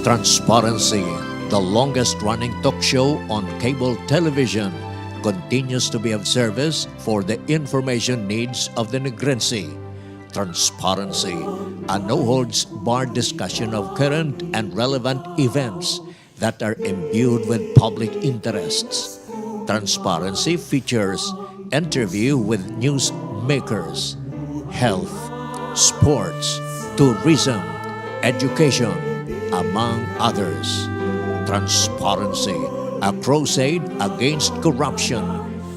Transparency, the longest-running talk show on cable television, continues to be of service for the information needs of the Negrense. Transparency, a no-holds-barred discussion of current and relevant events that are imbued with public interests. Transparency features interview with newsmakers, health, sports, tourism, education, among others. Transparency, a crusade against corruption,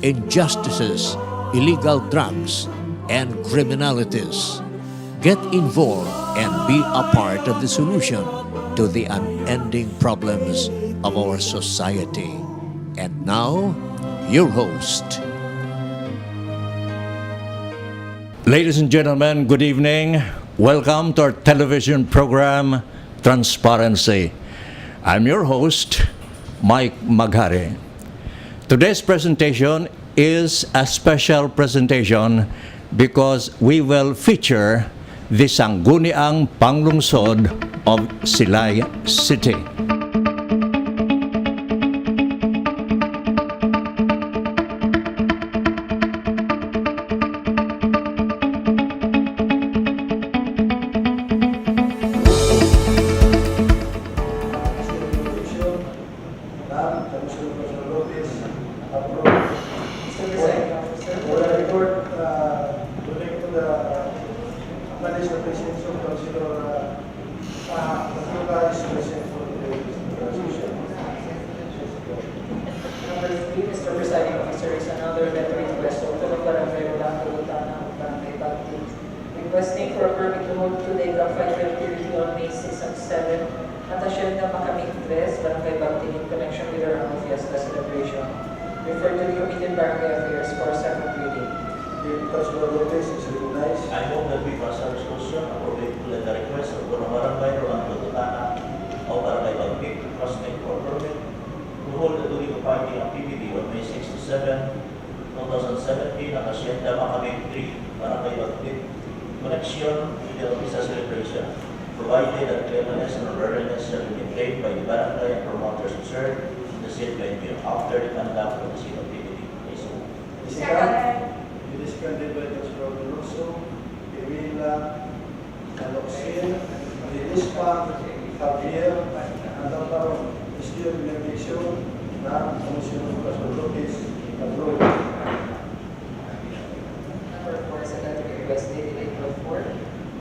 injustices, illegal drugs, and criminalities. Get involved and be a part of the solution to the unending problems of our society. And now, your host. Ladies and gentlemen, good evening. Welcome to our television program, Transparency. I'm your host, Mike Maghari. Today's presentation is a special presentation because we will feature the SANGGUNIANG PANGLUNGSOD of Silay City. Mr. Presiding Officer, is another letter request of the Barangay Barangay Bagti, requesting for a permit to hold today the fight activity on May 6 and 7 at Hacienda Macamig 3, Barangay Bagti, in connection with our annual fiesta celebration. Refer to the Committee on Barangay Affairs for a second reading. I move that we pass a resolution appropriate to the request of the Barangay o Barangay Bagti requesting for permit to hold the tuloy fighting activity on May 6 to 7, 2017 at Hacienda Macamig 3, Barangay Bagti, connection with the Fiesta celebration, provided that cleanliness and orderliness shall be maintained by the barangay and promoters concerned in the said venue after the conduct of the said activity. Discarded by Dr. Russo, Emila, Aloksin, Lilispa, Javier, at ang parang Mr. Benediction na Komisyon ng Kasolopis, Katro. Number 4 is a letter request dated April 4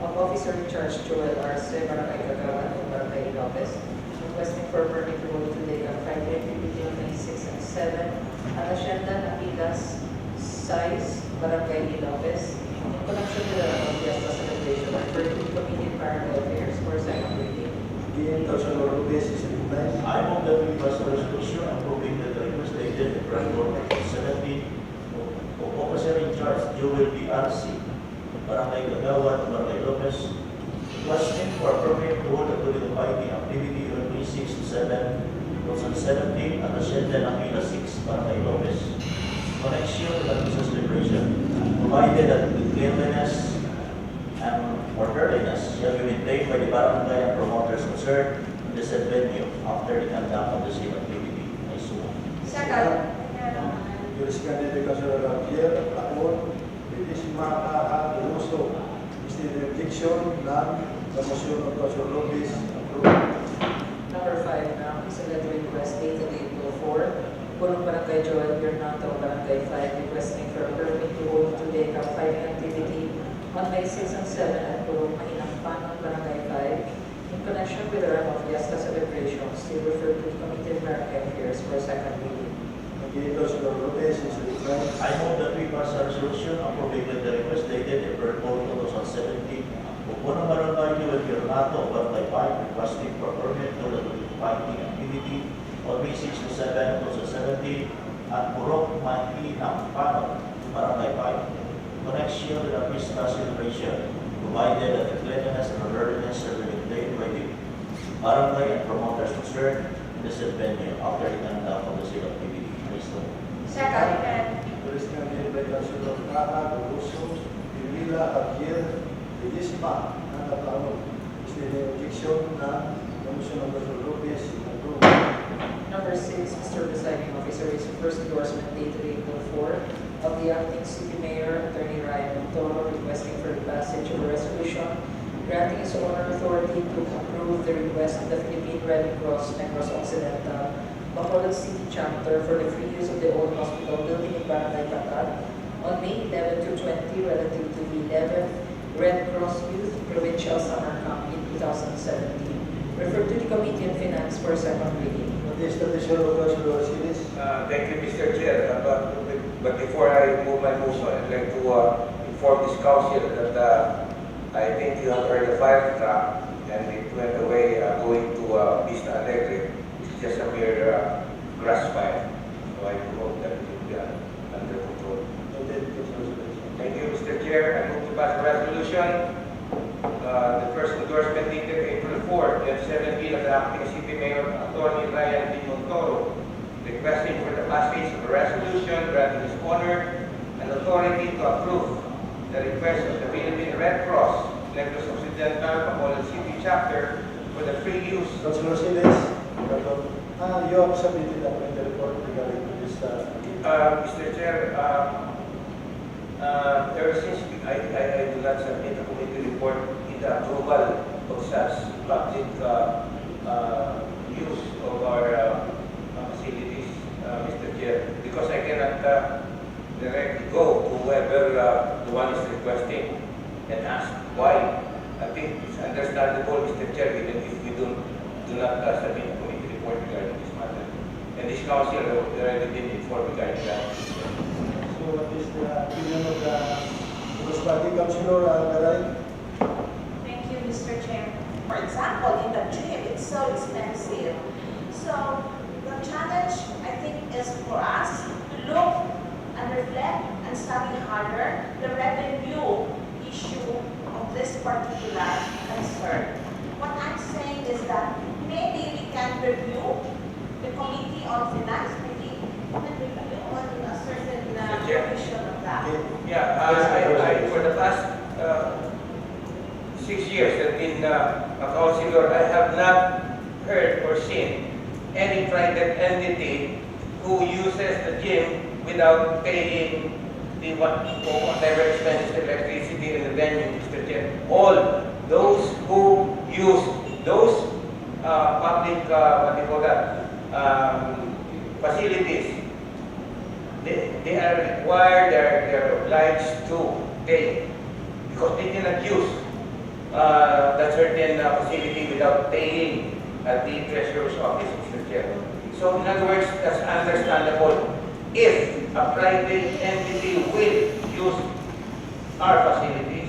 of Officer in Charge Joel Arce, Barangay Kagawan, and Barangay Lopez, requesting for a permit to hold today a fight activity on May 6 and 7 at Hacienda Napitas, Size, Barangay Lopez, in connection with the fiesta celebration, refer to the Committee on Barangay Affairs for a second reading. Again, Dr. Lopez is recognized. I move that we pass a resolution approving the request dated April 17 of Officer in Charge Joel B. Arce, Barangay Kagawan, Barangay Lopez, requesting for a permit to hold a political fighting activity on May 6 to 7, 2017 at Hacienda Napitas 6, Barangay Lopez, connection with the Fiesta celebration, provided that the cleanliness and orderliness shall be maintained by the barangay and promoters concerned in the said venue after the conduct of the said activity. I sue. Second. Discarded by Dr. Javier, Lakon, Lilispa, Russo, Mr. Benediction na Komisyon ng Kasolopis, Katro. Number 5 now is a letter request dated April 4, Punong Barangay Joel Bernardo, Barangay 5, requesting for a permit to hold today a fighting activity on May 6 and 7 at Punong Mahinangpan, Barangay 5, in connection with the annual fiesta celebration, still referred to the Committee on Barangay Affairs for a second reading. Again, Dr. Lopez is recognized. I move that we pass a resolution approving the request dated April 4, 2017 of Punong Barangay Joel Bernardo, Barangay 5, requesting for permit to the fighting activity on May 6 to 7, 2017 at Purok Mahinangpan, Barangay 5, connection with the Fiesta celebration, provided that the cleanliness and orderliness shall be maintained by the barangay and promoters concerned in the said venue after the conduct of the said activity. Second. Discarded by Dr. Russo, Emila, Javier, Lilispa, na Mr. Benediction na Komisyon resolution of Dr. Lopez approved. Number 6, Mr. Presiding Officer, is the first endorsement dated April 4 of the acting city mayor, Attorney Ryan Montoro, requesting for the passage of a resolution granting his owner authority to approve the request of the Philippine Red Cross Negros Occidental, Bacolod City Chapter for the free use of the old hospital building in Barangay Patat on May 11 to 20 relative to the 11th Red Cross Youth Provincial Summer Camp in 2017. Referred to the Committee on Finance for second reading. What is the pleasure of Councilor Silis? Thank you, Mr. Chair. But before I move my motion, I'd like to inform this council that I think you have heard the fire truck and it went away going to Vista Alegre. It's just a mere grass fire. So I hope that it will be under control. Noted, Councilor Silis. Thank you, Mr. Chair. I move to pass a resolution. The first endorsement dated April 4, 2017 of the acting city mayor, Attorney Ryan Montoro, requesting for the passage of a resolution granting his honor and authority to approve the request of the Philippine Red Cross Negros Occidental, Bacolod City Chapter for the free use. Councilor Silis, you have submitted a committee report regarding to this. Mr. Chair, ever since I do not submit a committee report in the approval of such public use of our facilities, Mr. Chair, because I cannot directly go to whoever the one is requesting and ask why. I think it's understandable, Mr. Chair, even if we do not submit a committee report regarding this matter. And this council has already been informed regarding that. So what is the opinion of the Party Councilor Garay? Thank you, Mr. Chair. For example, in the gym, it's so expensive. So the challenge, I think, is for us to look and reflect and study harder the revenue issue of this particular concern. What I'm saying is that maybe we can review the Committee on Finance, maybe review on a certain provision of that. Yeah, for the past 6 years I've been a councilor, I have not heard or seen any private entity who uses the gym without paying the whatever expenses, electricity in the venue, Mr. Chair. All those who use those public, what do you call that, facilities, they are required, they're obliged to pay because they cannot use that certain facility without paying at the treasurer's office, Mr. Chair. So in other words, that's understandable. If a private entity will use our facilities,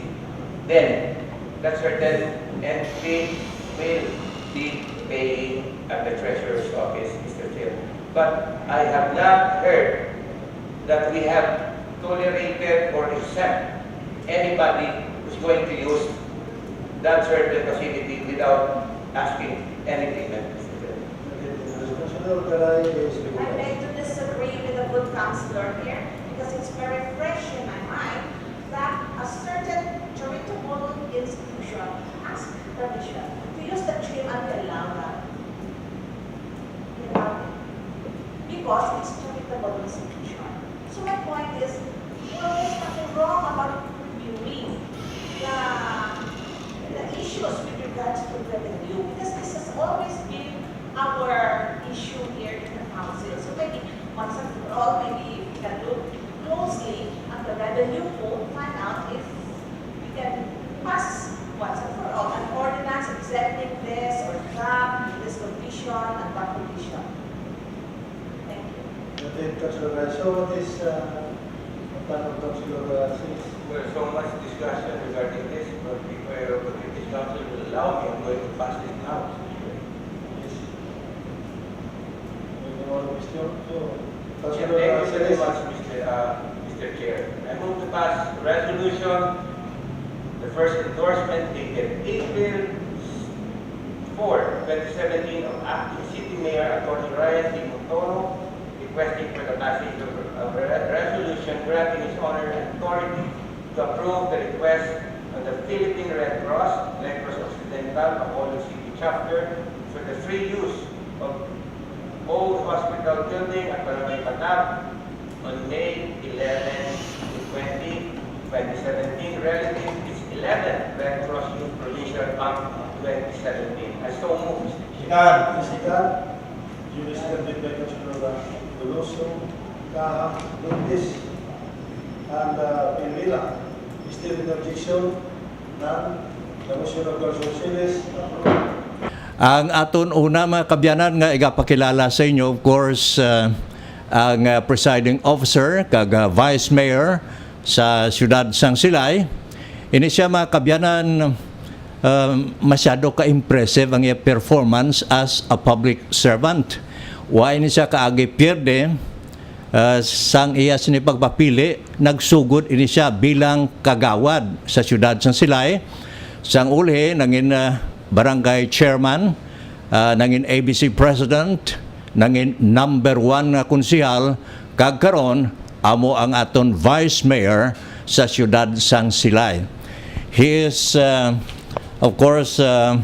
then that certain entity will be paying at the treasurer's office, Mr. Chair. But I have not heard that we have tolerated or accept anybody who's going to use that certain facility without asking any payment, Mr. Chair. Councilor Garay is I beg to disagree with the good councilor here because it's very fresh in my mind that a certain charitable institution asks permission to use the gym and they allow that. You know, because it's charitable institution. So my point is, there's nothing wrong about reviewing the issues with regards to revenue because this has always been our issue here in the council. So maybe once and for all, maybe we can look closely at the revenue pool, find out if we can pass once and for all an ordinance exempting this or that, this condition and that condition. Thank you. noted, Councilor Garay. So what is Councilor Silis? Well, so much discussion regarding this, but if this council will allow me, I'm going to pass it now. Yes. Any more question? So, Thank you Councilor very Silis. much, Mr. Chair. I move to pass resolution, the first endorsement dated April 4, 2017 of Acting City Mayor Attorney Ryan Montoro, requesting for the passage of a resolution granting his honor and authority to approve the request of the Philippine Red Cross Negros Occidental, Bacolod City Chapter for the the free use of old hospital building at Barangay Panab on May 11 to 20, 2017, relative to 11 Red Cross Youth Provision Act 2017. I so move, Mr. Chair. Second, duly seconded by Councilor Veloso, Kaha, Lourdes, and Pinvila. Is there any objection? None. The motion of Councilor Siles, approved. Ang aton una mga kabyanan nga igapakilala sa inyo, of course, ang presiding officer kag vice mayor sa siyudad sang Silay. Ini siya mga kabyanan, masyado ka-impressive ang iyang performance as a public servant. Wa ini siya kaagi pierde sang iya sinipagpapili, nagsugod ini siya bilang kagawad sa siyudad sang Silay. Sang uli nangin barangay chairman, nangin ABC president, nangin number 1 na konsihal, kag karon amo ang aton vice mayor sa siyudad sang Silay. He is of course a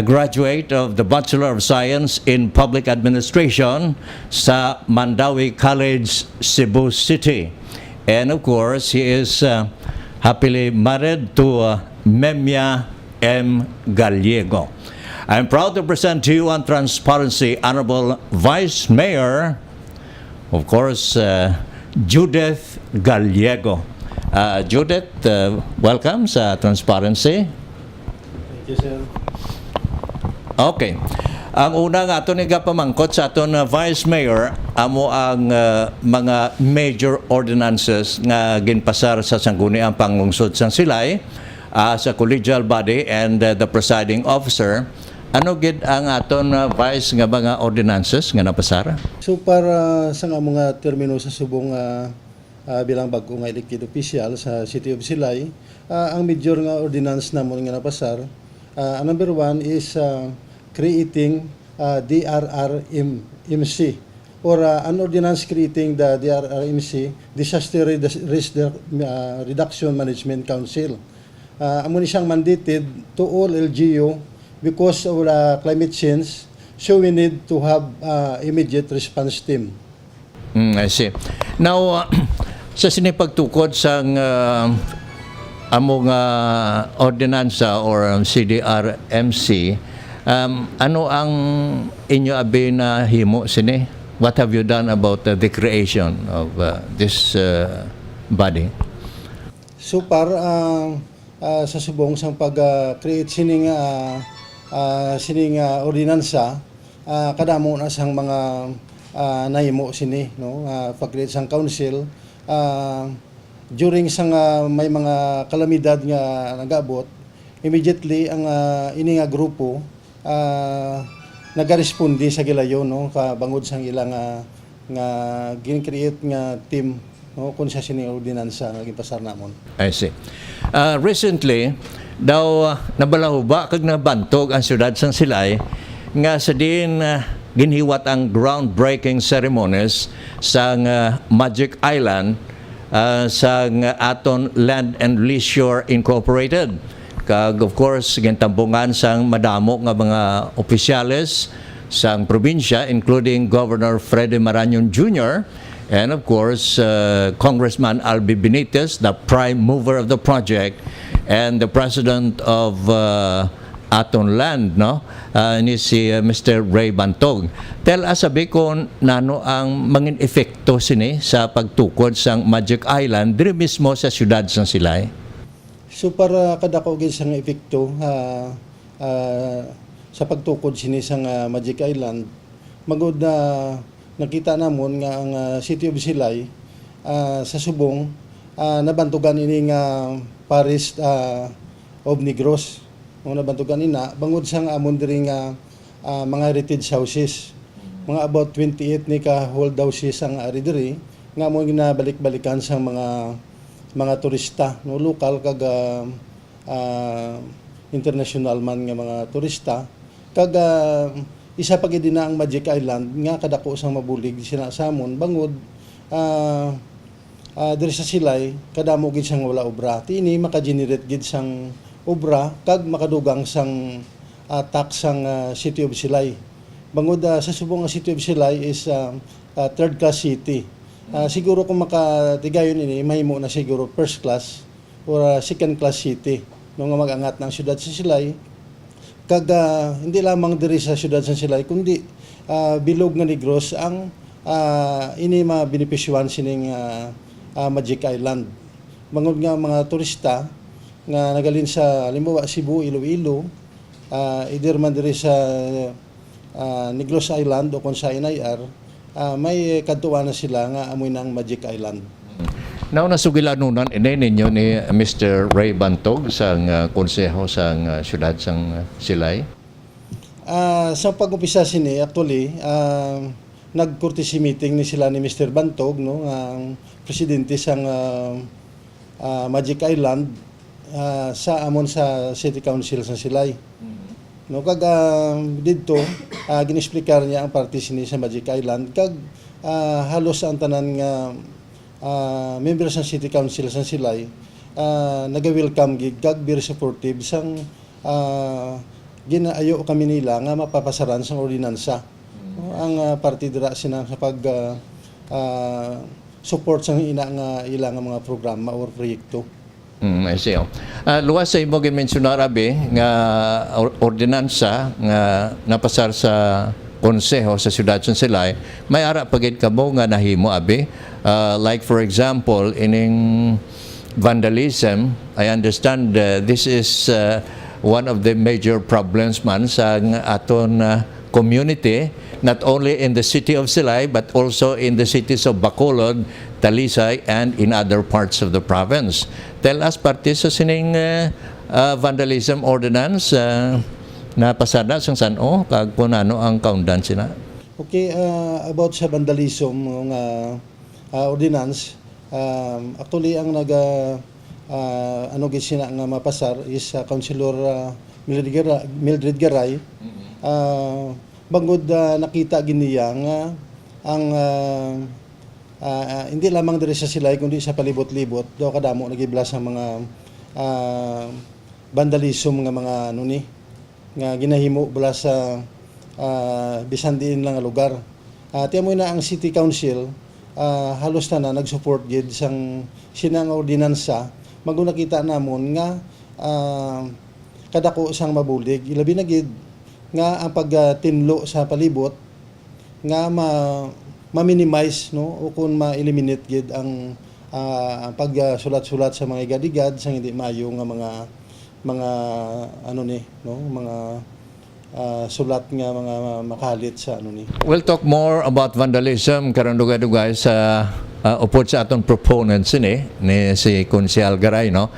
graduate of the Bachelor of Science in Public Administration sa Mandawi College, Cebu City. And of course, he is happily married to Memia M. Gallego. I'm proud to present to you on Transparency, Honorable Vice Mayor, of course, Judith Gallego. Judith, welcome sa Transparency. Thank you, sir. Okay. Ang una nga ato nga pamangkot sa aton Vice Mayor, amo ang mga major ordinances nga ginpasar sa Sangguniang Panglungsod sang Silay, sa collegial body and the presiding officer. Ano gid ang aton vice nga mga ordinances nga napasara? So para sa nga mga termino sa subong bilang bago nga elected official sa City of Silay, ang major nga ordinance namon nga napasar, number 1 is creating DRRMC or an ordinance creating the DRRMC, Disaster Risk Reduction Management Council. Amo ni siyang mandated to all LGU because of the climate change, so we need to have immediate response team. I see. Now, sa sinipagtukod sang among ordinansa or CDRMC, ano ang inyo abi na himo sini? What have you done about the creation of this body? So para sa subong sang pag-create sining ordinansa, kadamo na sang mga nahimo sini, no, pag-create sang council, during sang may mga kalamidad nga nagabot, immediately ang ini nga grupo nagarespondi sa gilayon, no, kabangod sang ilang nga gin-create nga team, no, kung sa sining ordinansa nga gipasar namon. I see. Recently, daw nabalaho ba kag nabantog ang siyudad sang Silay nga sa din ginhiwat ang groundbreaking ceremonies sa Magic Island sa aton Land and Leisure Incorporated. Kag of course gintambungan sang madamo nga mga opisyales sang probinsya, including Governor Freddy Marañon Jr. and of course Congressman Albi Benitez, the prime mover of the project, and the president of Aton Land, no, ni si Mr. Ray Bantog. Tell us abi kung nano ang mangin epekto sini sa pagtukod sang Magic Island diri mismo sa siyudad sang Silay. So para kadako gid sang epekto sa pagtukod sini sang Magic Island, magud na nakita namon nga ang City of Silay sa subong nabantugan ini nga Paris of Negros. Nung nabantugan ina, bangod sang amon diri nga mga heritage houses. Mga about 28 ni ka hold houses ang ari diri nga mo ginabalik-balikan sa mga turista, no, lokal kag international man nga mga turista. Kag isa pa gid na ang Magic Island nga kadako sang mabulig sinasamon bangod diri sa Silay kadamo gid sang wala obra. Tini maka-generate gid sang obra kag makadugang sang tax ang City of Silay. Bangod sa subong ang City of Silay is third class city. Siguro kung makatigayon ini, mahimo na siguro first class or second class city nung mag-angat ng syudad sa Silay. Kag hindi lamang diri sa syudad sa Silay kundi bilog nga Negros ang ini mabenepisyuhan sining Magic Island. Bangod nga mga turista nga nagalin sa halimbawa Cebu, Iloilo, either man diri sa Negros Island o kung sa Inayar, may kadtuan na sila nga amoy ng Magic Island. Now nasugilanunan inay ninyo ni Mr. Ray Bantog sa konseho sa syudad sang Silay. Sa pag-umpisa sini actually nag-courtesy meeting ni sila ni Mr. Bantog no ang presidente sang Magic Island sa amon sa City Council sa Silay. No kag didto ginisplekar niya ang parte sini sa Magic Island kag halos ang tanan nga members ng City Council sa Silay naga-welcome gig kag very supportive sang ginaayo kami nila nga mapapasaran sang ordinansa. Ang parte dira sina sa pag support sang ina nga ilang mga programa or proyekto. I see. Luwas sa imo gimensionar abi nga ordinansa nga napasar sa konseho sa siyudad sa Silay, may ara pagid kamo nga nahimo abi. Like for example, ining vandalism, I understand this is one of the major problems man sa aton community, not only in the city of Silay but also in the cities of Bacolod, Talisay, and in other parts of the province. Tell us parte sa sining vandalism ordinance na pasada sang sano kag punano ang kaundan sina. Okay, about sa vandalism nga ordinance, actually ang ano gisina nga mapasar is Councilor Mildred Garay. Bangod nakita giniya nga ang hindi lamang diri sa Silay kundi sa palibot-libot do kadamo nagibla sa mga vandalism nga mga ano ni nga ginahimo bala sa bisan diin lang nga lugar. Tiamoy na ang City Council halos na nag-support gid sang sinang ordinansa magun nakita namon nga kadako sang mabulig ilabi na gid nga ang pagtinlo sa palibot nga ma-minimize no o kung ma-eliminate gid ang pagsulat-sulat sa mga igadigad sang hindi maayo nga mga ano ni no mga sulat nga mga makalit sa ano ni. We'll talk more about vandalism karon dugay-dugay sa upod sa aton proponents ni si Konsyal Garay no.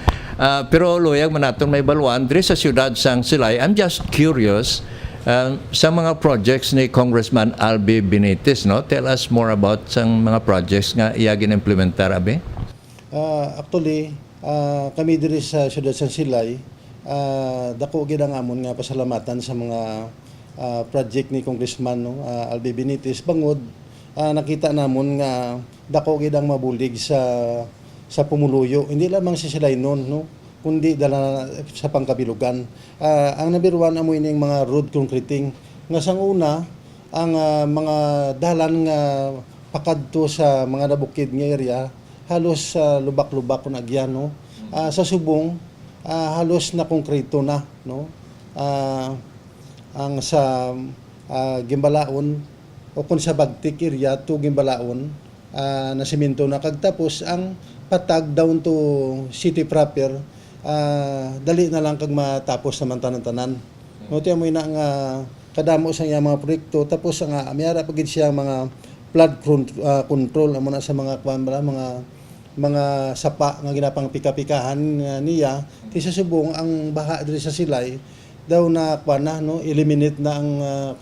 Pero luyag man naton may baluan diri sa siyudad sang Silay. I'm just curious sa mga projects ni Congressman Albi Benitez no. Tell us more about sang mga projects nga iya ginimplementar abi. Actually kami diri sa siyudad sang Silay dako gid ang amon nga pasalamatan sa mga project ni Congressman no Albi Benitez bangod nakita namon nga dako gid ang mabulig sa pumuluyo hindi lamang sa Silay noon no kundi dala sa pangkabilugan. Ang number one amoy ning mga road concreting nga sang una ang mga dalan nga pakadto sa mga nabukid nga area halos lubak-lubak kun agyan no. Sa subong halos na konkreto na no ang sa Gimbalaon o kung sa Bagtik area to Gimbalaon na semento na kagtapos ang patag down to city proper dali na lang kag matapos naman tanan-tanan no tiya mo ina nga kadamo sa iya mga proyekto tapos nga amyara pagid siya mga flood control amo na sa mga mga sapa nga ginapang pika-pikahan niya ti sa subong ang baha diri sa Silay daw na kuana no eliminate na ang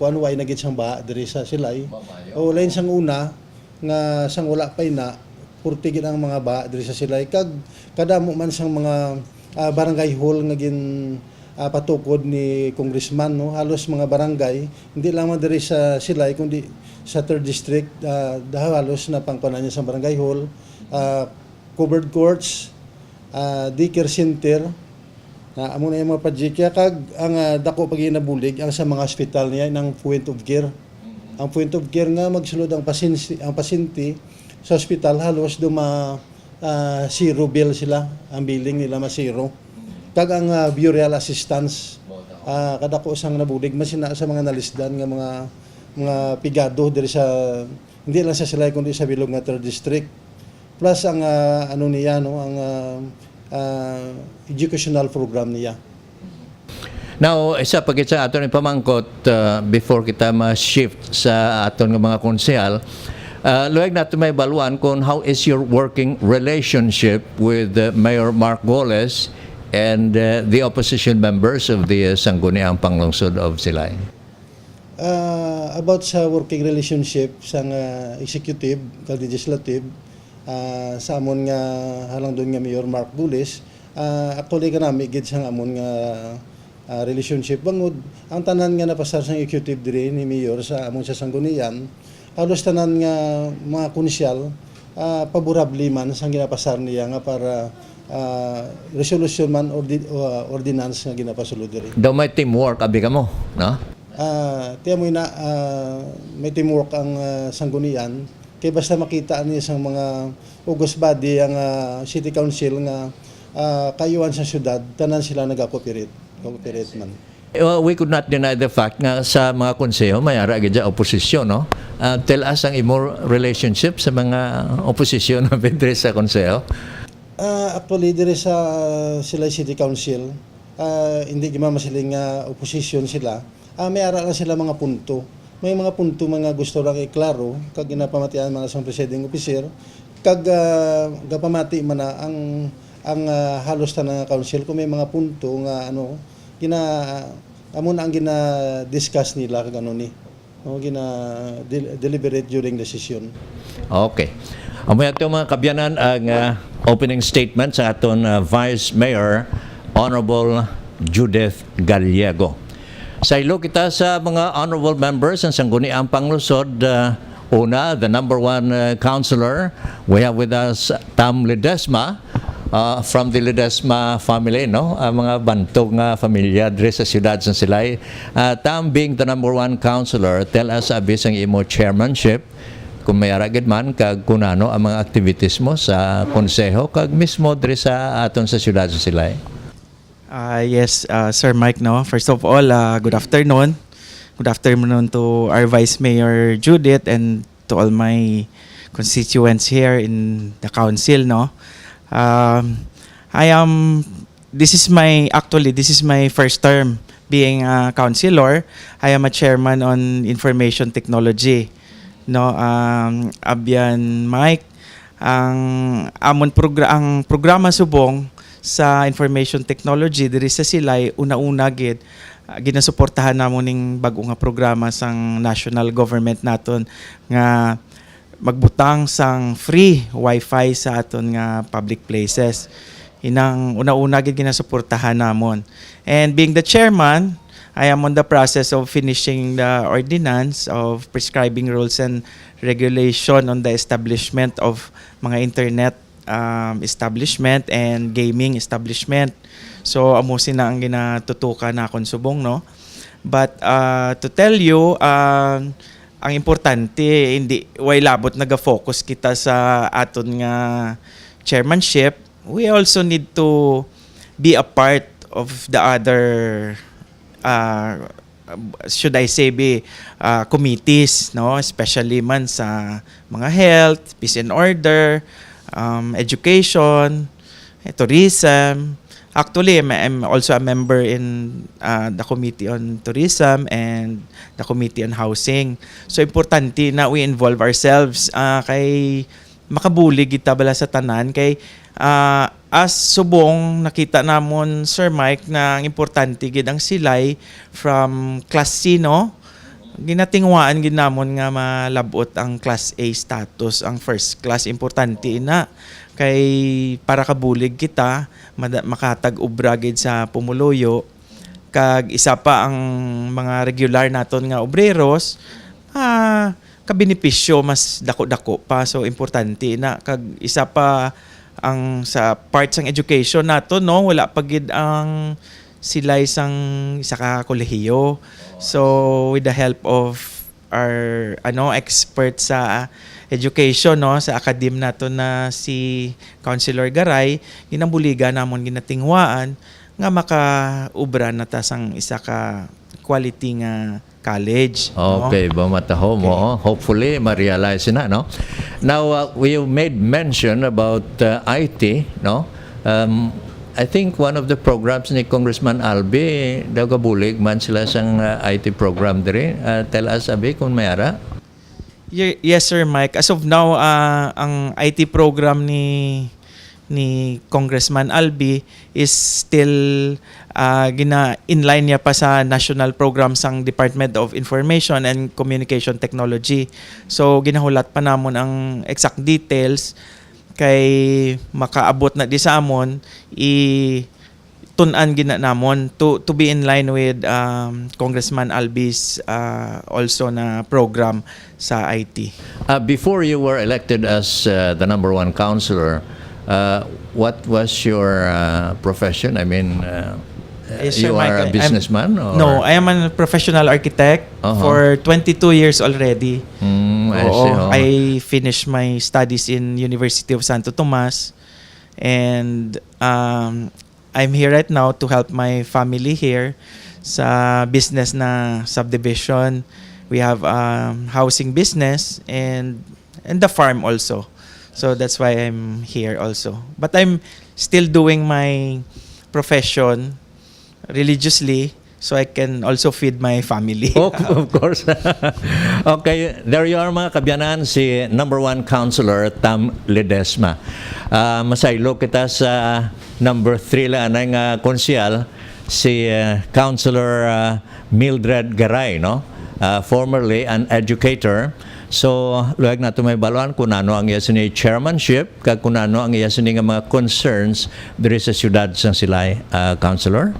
kuan way na gid sang baha diri sa Silay o lain sang una nga sang wala pa ina purti gid ang mga baha diri sa Silay kag kadamo man sang mga barangay hall nga gin patukod ni Congressman no halos mga barangay hindi lang man diri sa Silay kundi sa 3rd district halos na pangkuanan niya sa barangay hall covered courts, daycare center, Amo na yung mga padjikya kag ang dako pag nabulig ang sa mga hospital niya ng point of care. Ang point of care nga magsulod ang pasyente sa hospital halos duma zero bill sila, ang billing nila zero. Kag ang burial assistance kadako sang nabulig masina sa mga nalisdan nga mga pigado diri sa hindi lang sa Silay kundi sa bilog nga 3rd district. Plus ang ano niya no ang educational program niya. Now, isa pa sa aton ipamangkot before kita ma-shift sa aton nga mga konsehal, luwag natin may baluan kung how is your working relationship with Mayor Mark Goles and the opposition members of the Sangguniang Panglungsod of Silay. About sa working relationship sa executive, legislative, sa amon nga halang doon nga Mayor Mark Goles, actually kanami gid sa amon nga relationship bangod ang tanan nga napasar sa executive dire ni Mayor sa amon sa Sanggunian, halos tanan nga mga konsyal favorably man sa ginapasar niya nga para resolution man or ordinance nga ginapasulod dire. Daw may teamwork abi kamo, no? Tiya mo na may teamwork ang Sanggunian kay basta makita niya sa mga August body ang city council nga kayuan sa syudad tanan sila nag-cooperate man. We could not deny the fact nga sa mga konseho may ara gid oposisyon, no? Tell us ang imo relationship sa mga oposisyon na bidre sa konseho. Actually dire sa sila city council hindi gimamasiling opposition sila. May ara lang sila mga punto. May mga punto mga gusto lang iklaro kag ginapamatian mga sa presiding officer kag gapamati man ang halos tanang council kung may mga punto nga amon ang gina-discuss nila kag ano ni deliberate during the session. Okay. Amo ato mga kabyanan ang opening statement sa aton Vice Mayor Honorable Judith Gallego. Sa ilo kita sa mga honorable members ng Sangguniang Panglungsod, una, the number one councilor, we have with us Tam Ledesma from the Ledesma family, no? Mga bantog nga pamilya diri sa siyudad sa Silay. Tam, being the number one councilor, tell us abis ang imo chairmanship, kung may aragid man kag kunano ang mga activities mo sa konseho kag mismo diri sa aton sa siyudad sa Silay. Yes, Sir Mike, no? First of all, good afternoon. Good afternoon to our Vice Mayor Judith and to all my constituents here in the council, no? This is my first term being a councilor. I am a chairman on information technology, no? Abyan Mike, ang programa subong sa information technology diri sa Silay una-una gid ginasuportahan namon ning bag-o nga programa sang national government naton nga magbutang sang free wifi sa aton nga public places. Inang una-una gid ginasuportahan namon. And being the chairman, I am on the process of finishing the ordinance of prescribing rules and regulation on the establishment of mga internet establishment and gaming establishment. So amo sina ang ginatutukan na akong subong, no? But to tell you, ang importante hindi way labot naga-focus kita sa aton nga chairmanship. We also need to be a part of the other should I say committees, no? Especially man sa mga health, peace and order, education, tourism. Actually, I'm also a member in the Committee on Tourism and the Committee on Housing. So, importante na we involve ourselves kay makabulig kita bala sa tanan. Kay as subong nakita namon, Sir Mike, na ang importante gid ang Silay from Class C, no? Ginatingwaan gid namon nga malabot ang Class A status, ang first class. Importante na kay para kabulig kita makatag ubra gid sa pumuluyo kag isa pa ang mga regular naton nga obreros kabenepisyo mas dako-dako pa. So importante na kag isa pa ang sa part sang education nato, no, wala pagid ang sila isang isa ka kolehiyo. So with the help of our expert sa education, no, sa academe nato na si Councilor Garay, ginambuliga namon ginatingwaan nga makaubra na ta sang isa ka quality nga college. Okay, ba mataho mo? Hopefully, ma-realize na, no? Now, we made mention about IT, no? I think one of the programs ni Congressman Albi, daw kabulig man sila sang IT program diri. Tell us, Abi, kung mayara. Yes, Sir Mike. As of now, ang IT program ni Congressman Albi is still inline niya pa sa national program sang Department of Information and Communication Technology. So ginahulat pa namon ang exact details kay makaabot na di sa amon tun-an gina namon to be in line with Congressman Albi's also na program sa IT. Before you were elected as the number one counselor, what was your profession? I mean, Yes, you Sir are a Mike, businessman? Or? No, I am a professional architect for 22 years already. I see. I finished my studies in University of Santo Tomas, and I'm here right now to help my family here sa business na subdivision. We have housing business and the farm also. So that's why I'm here also. But I'm still doing my profession religiously so I can also feed my family. Of course. Okay, there you are mga kabyanan, si number one counselor Tam Ledesma. Masaylo kita sa number 3 lang ng konsyal, si Councilor Mildred Garay, no? Formerly an educator. So, luwag na ito may baluan kung ano ang iya sini chairmanship, kag kung ano ang iya sini nga mga concerns diri sa siyudad sang Silay, Councilor.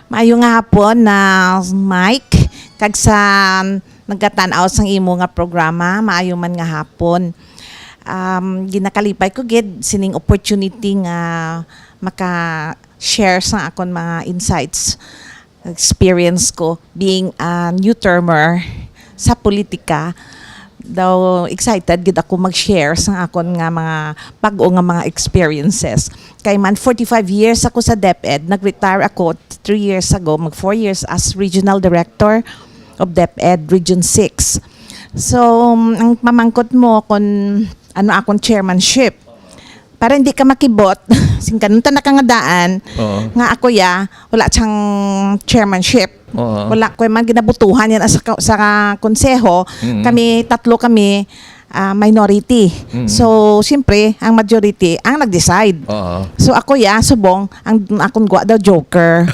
Maayo nga hapon na Mike, kag sa nagkatanaw sang imo nga programa, maayo man nga hapon. Ginakalipay ko gid sining opportunity nga maka-share sa akon mga insights, experience ko being a new termer sa politika. Daw excited gid ako mag-share sa akon nga mga pag-o nga mga experiences. Kay man 45 years ako sa DepEd, nag-retire ako 3 years ago, mag 4 years as Regional Director of DepEd Region 6. So, ang pamangkot mo kung ano akong chairmanship, para hindi ka makibot, singkanunta na kangadaan, nga ako wala siyang chairmanship. Wala ko man ginabutuhan yan sa konseho. Kami, tatlo kami, minority. So, siyempre, ang majority, ang nag-decide. So, ako subong, ang akong gwa daw joker.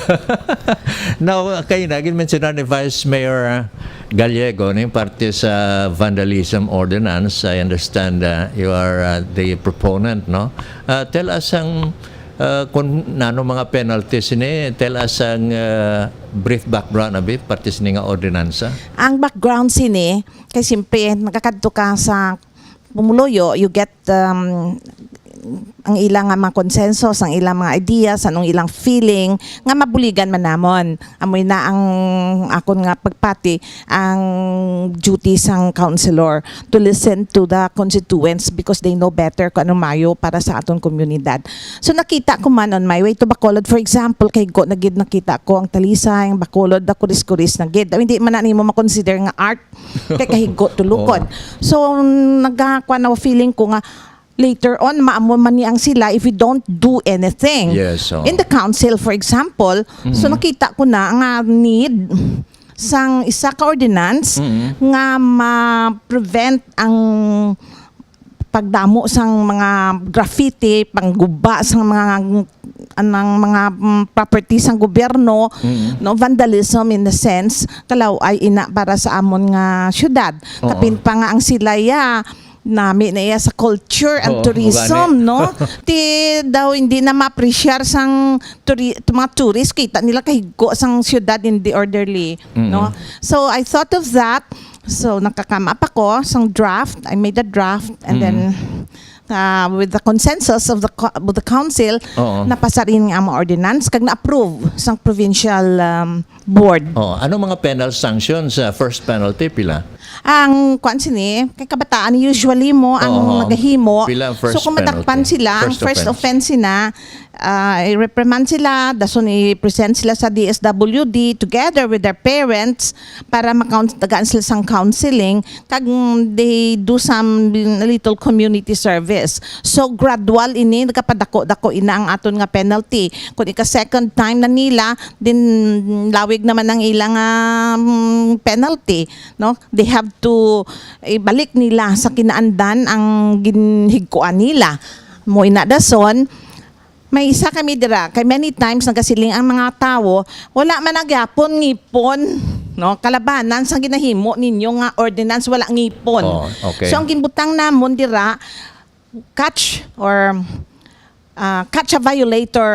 Now, kayo na, mentionan ni Vice Mayor Gallego, yung parte sa vandalism ordinance. I understand you are the proponent, no? Tell us ang kung nano mga penalties ini, tell us ang brief background a bit, parte sini nga ordinansa. Ang background sini, kay simple, nakakadto ka sa pumuluyo, you get ang ilang mga consensus, ang ilang mga ideas, anong ilang feeling, nga mabuligan man namon. Amoy na ang akon nga pagpati, ang duty sang councilor to listen to the constituents because they know better kung anong mayo para sa aton komunidad. So nakita ko man on my way to Bacolod, for example, kay go nagid nakita ko ang talisay, ang Bacolod, da kuris-kuris nagid. Hindi man na nimo makonsider nga art kay kahigo tulukod. So nagkakuan na feeling ko nga later on, maamo man niyang sila if we don't do anything. Yes, in the council, for example, so nakita ko na nga need sang isa ka ordinance nga ma-prevent ang pagdamo sang mga graffiti, pangguba sang mga anang mga properties sang gobyerno, no, vandalism in the sense kalaw ay ina para sa amon nga syudad. Kapin pa nga ang silaya nami na iya sa culture and tourism, no? Ti daw hindi na ma-appreciate sang mga tourist, kita nila kahigo sang syudad in the orderly, no? So I thought of that. So nakakama pa ko sang draft. I made a draft and then with the consensus of the council, Oo. napasa rin ang mga ordinance kag na-approve sang provincial board. Oh, ano mga penal sanctions sa first penalty pila? Ang kuan sini kay kabataan usually mo ang Oo. nagahimo. Pila ang first So kung madakpan penalty? sila, ang first offense sila, i-reprimand sila, dason i-present sila sa DSWD together with their parents para tagaan sila sang counseling kag they do some little community service. So gradual ini nagapadako-dako ina ang aton nga penalty. Kung second time na nila, din lawig naman ang ilang penalty, no? They have to ibalik nila sa kinaandan ang ginhigkuan nila. Mo ina dason, may isa kami dira, kay many times nagasiling ang mga tao, wala man nagyapon ngipon, no? Kalabanan sa ginahimo ninyo nga ordinance wala ngipon. Oh, okay. So ang ginbutang namon dira, catch a violator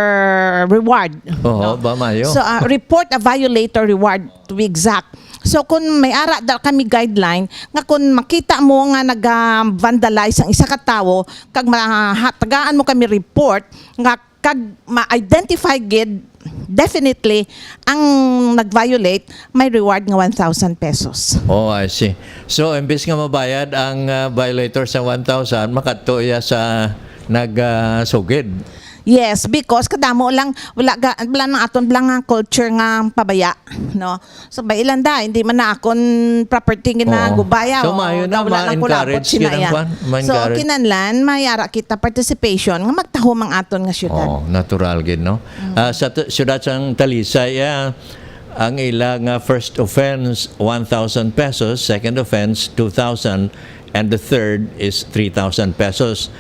reward. Oo, ba mayo? So report a violator reward to be exact. So kung may ara daw kami guideline nga kung makita mo nga nag-vandalize ang isa ka tawo kag mahatagaan mo kami report nga kag ma-identify gid definitely ang nag-violate may reward nga 1,000 pesos. Oh, I see. So, imbes nga mabayad ang violator sa 1,000, makatuya sa nagsugid. Yes, because kadamo lang wala nang aton nga culture nga pabaya, no. So ba ilan da hindi man na akon property nga Oo. gubaya. So, mayo na ma-encourage kinang kwan, So ma-encourage. kinanlan mayara kita participation nga magtahom ang aton nga syudad. Oh, natural gid no. Sa siyudad sang Talisay, ang ilang first offense 1,000 pesos, second offense 2,000, and the third is 3,000 pesos.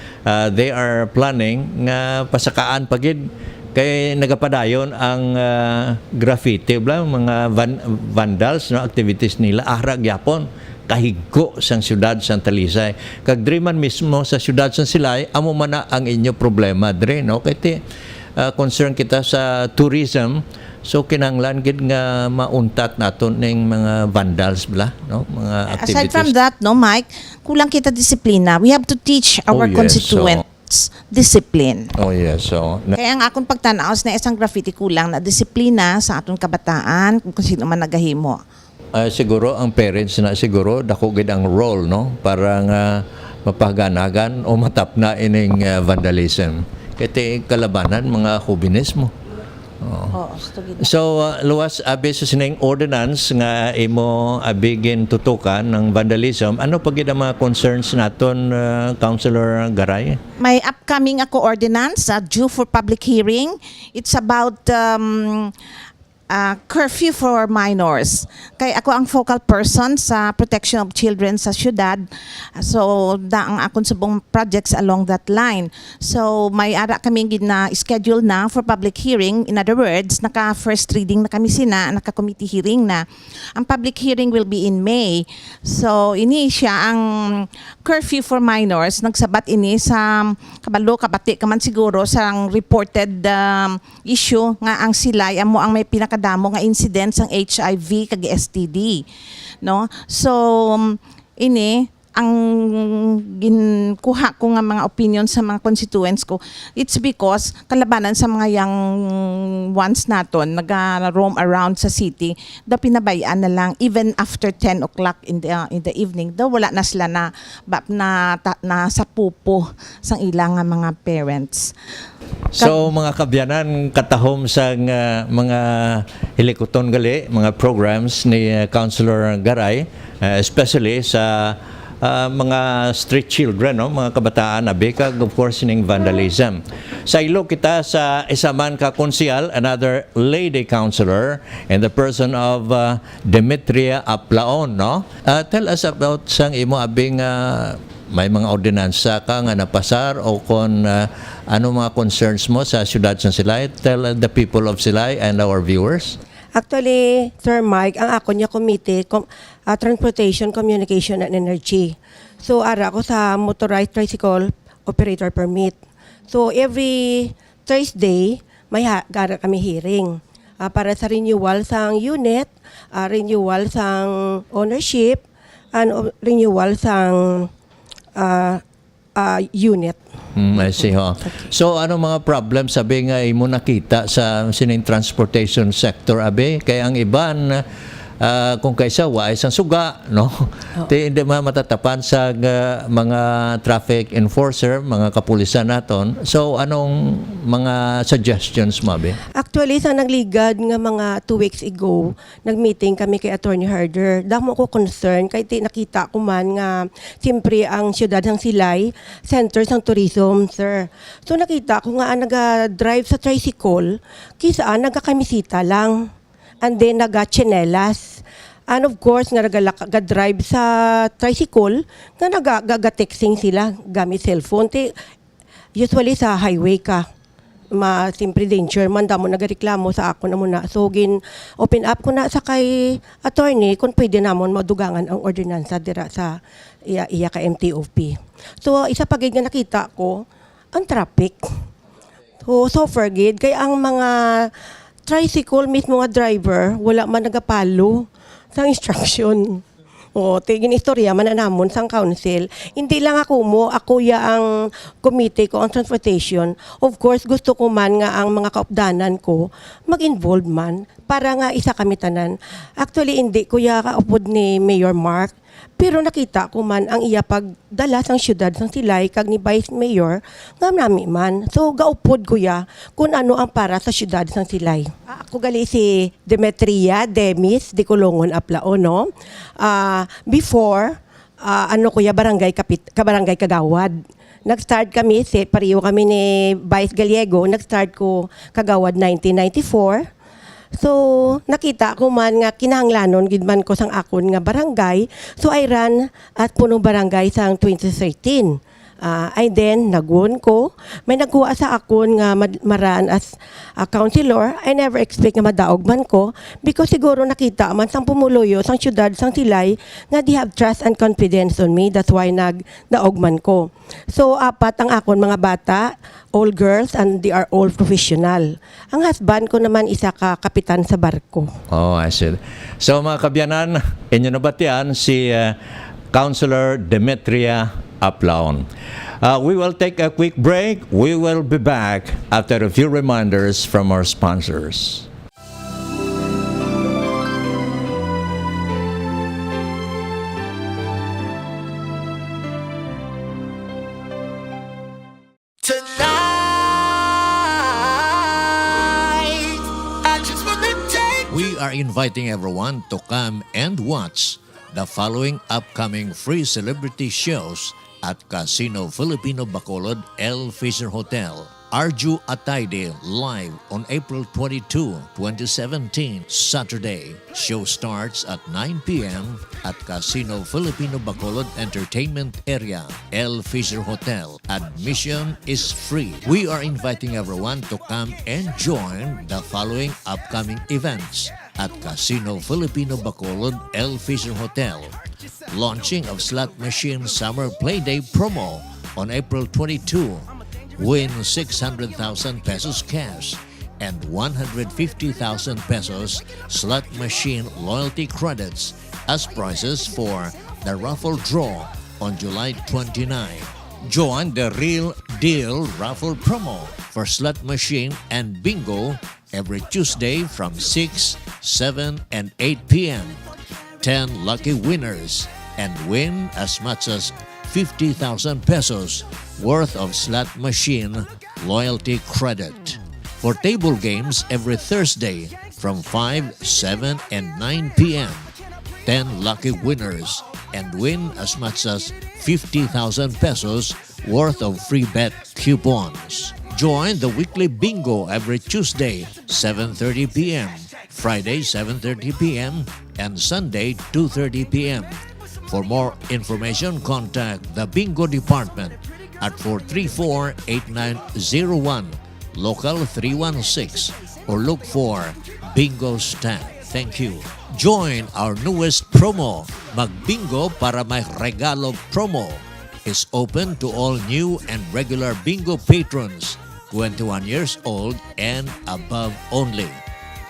They are planning nga pasakaan pagid kay nagapadayon ang graffiti mga vandals no activities nila ara gyapon kahigko sang siyudad sang Talisay. Kag diri man mismo sa siyudad sang Silay amo man na ang inyo problema diri no kay concern kita sa tourism. So kinanglan gid nga mauntat naton ning mga vandals no mga activities. Aside from that, no, Mike, kulang kita disiplina. We have to teach our yes, constituents discipline. Oh yes, so Kaya ang akong pagtanaos na isang graffiti kulang na disiplina sa atong kabataan kung sino man nagahimo. siguro ang parents na siguro dako gid ang role no para nga mapaganagan o matapna ining vandalism. Kaya kalabanan mga hubinismo. So, luwas abi sa sining ordinance nga imo abigin tutukan ng vandalism, ano pa gid ang mga concerns naton, Councilor Garay? May upcoming ako ordinance due for public hearing. It's about curfew for minors. Kaya ako ang focal person sa protection of children sa syudad. So, ang akong subong projects along that line. So, may ara kami na schedule na for public hearing. In other words, naka-first reading na kami naka-committee hearing na. Ang public hearing will be in May. So, ini siya ang curfew for minors. Nagsabat ini sa kabalo, kabati kaman siguro sa reported issue nga ang Silay amo ang may pinakadamo nga incidents ang HIV kag STD, no? So ini ang ginkuha ko nga mga opinion sa mga constituents ko, it's because kalabanan sa mga young ones naton naga-roam around sa city, daw pinabayaan na lang even after 10 o'clock in the evening, daw wala na sila na sa pupo sang ilang mga parents. So mga kabyanan katahom sa mga hilikoton gali, mga programs ni Councilor Garay, especially sa mga street children, no? Mga kabataan na bikag, of course, ning vandalism. Sa ilo kita sa isaman ka konsyal, another lady councilor, in the person of Demetria Aplaon, no? Tell us about sang imo abing may mga ordinansa ka nga napasar o kon ano mga concerns mo sa siyudad sa Silay. Tell the people of Silay and our viewers. Actually, Sir Mike, ang ako niya committee, Transportation, Communication, and Energy. So, ara ako sa motorized tricycle operator permit. So, every Thursday, may gara kami hearing para sa renewal sang unit, renewal sang ownership, and renewal sang unit. I see, ho. So, ano mga problem sabi nga mo nakita sa sining transportation sector, abe? Kaya ang iban, kung kaysa wa isang suga, no? Hindi matatapan sa mga traffic enforcer, mga kapulisan naton. So, anong mga suggestions mo, abe? Actually, sa nagligad nga mga 2 weeks ago, nag-meeting kami kay Attorney Harder. Damo ko concern, kay nakita ko man nga, siyempre ang siyudad ng Silay, center ng tourism, sir. So nakita ko nga nag-drive sa tricycle, kisaan nagkakamisita lang. And then naga-chinelas. And of course, nga nag-drive sa tricycle, nga nag-texting sila gamit cellphone. Usually sa highway ka. Siyempre danger man, damo nagareklamo sa ako na muna. So, open up ko na sa kay attorney kung pwede namon madugangan ang ordinansa dira sa iya ka MTOP. So, isa pa gid nga nakita ko, ang traffic. So far gid, kaya ang mga tricycle mismo nga driver, wala man nagapalo sa instruction. Tigin istorya man na namon sang council. Hindi lang ako ya ang committee ko ang transportation. Of course, gusto ko man nga ang mga kaupdanan ko mag-involve man para nga isa kami tanan. Actually, hindi ko ya kaupod ni Mayor Mark. Pero nakita ko man ang iya pagdala sang syudad sang Silay kag ni Vice Mayor nga nami man. So gaupod ko ya kung ano ang para sa syudad sang Silay. Ako gali si Demetria Demis di Kulongon Aplao, no. Before ko ya barangay Kagawad. Nag-start kami, pareho kami ni Vice Gallego, nag-start ko Kagawad 1994. So, nakita ko man nga kinahanglanon gid man ko sang akon nga barangay. So, I ran at punong barangay sang 2013. I then, nagun ko. May nagkuha sa akon nga maran as a councilor. I never expect nga madaog man ko because siguro nakita man sang pumuluyo sang syudad sang Silay nga they have trust and confidence on me. That's why nagdaog man ko. So, 4 ang akon mga bata, all girls, and they are all professional. Ang husband ko naman isa ka kapitan sa barko. Oh, I see. So mga kabyanan, inyo nabatian si Councilor Demetria Aplaon. We will take a quick break. We will be back after a few reminders from our sponsors. We are inviting everyone to come and watch the following upcoming free celebrity shows at Casino Filipino Bacolod El Fisher Hotel. Arju Atayde live on April 22, 2017, Saturday. Show starts at 9 p.m. at Casino Filipino Bacolod Entertainment Area, El Fisher Hotel. Admission is free. We are inviting everyone to come and join the following upcoming events at Casino Filipino Bacolod El Fisher Hotel. Launching of Slot Machine Summer Playday promo on April 22. Win 600,000 pesos cash and 150,000 pesos slot machine loyalty credits as prizes for the raffle draw on July 29. Join the Real Deal raffle promo for slot machine and bingo every Tuesday from 6, 7, and 8 p.m. 10 lucky winners and win as much as 50,000 pesos worth of slot machine loyalty credit. For table games every Thursday from 5, 7, and 9 p.m. 10 lucky winners and win as much as 50,000 pesos worth of free bet coupons. Join the weekly bingo every Tuesday, 7:30 p.m., Friday, 7:30 p.m., and Sunday, 2:30 p.m. For more information, contact the Bingo Department at 434-8901, Local 316, or look for Bingo Staff. Thank you. Join our newest promo, Magbingo para may regalo promo. Is open to all new and regular bingo patrons, 21 years old and above only.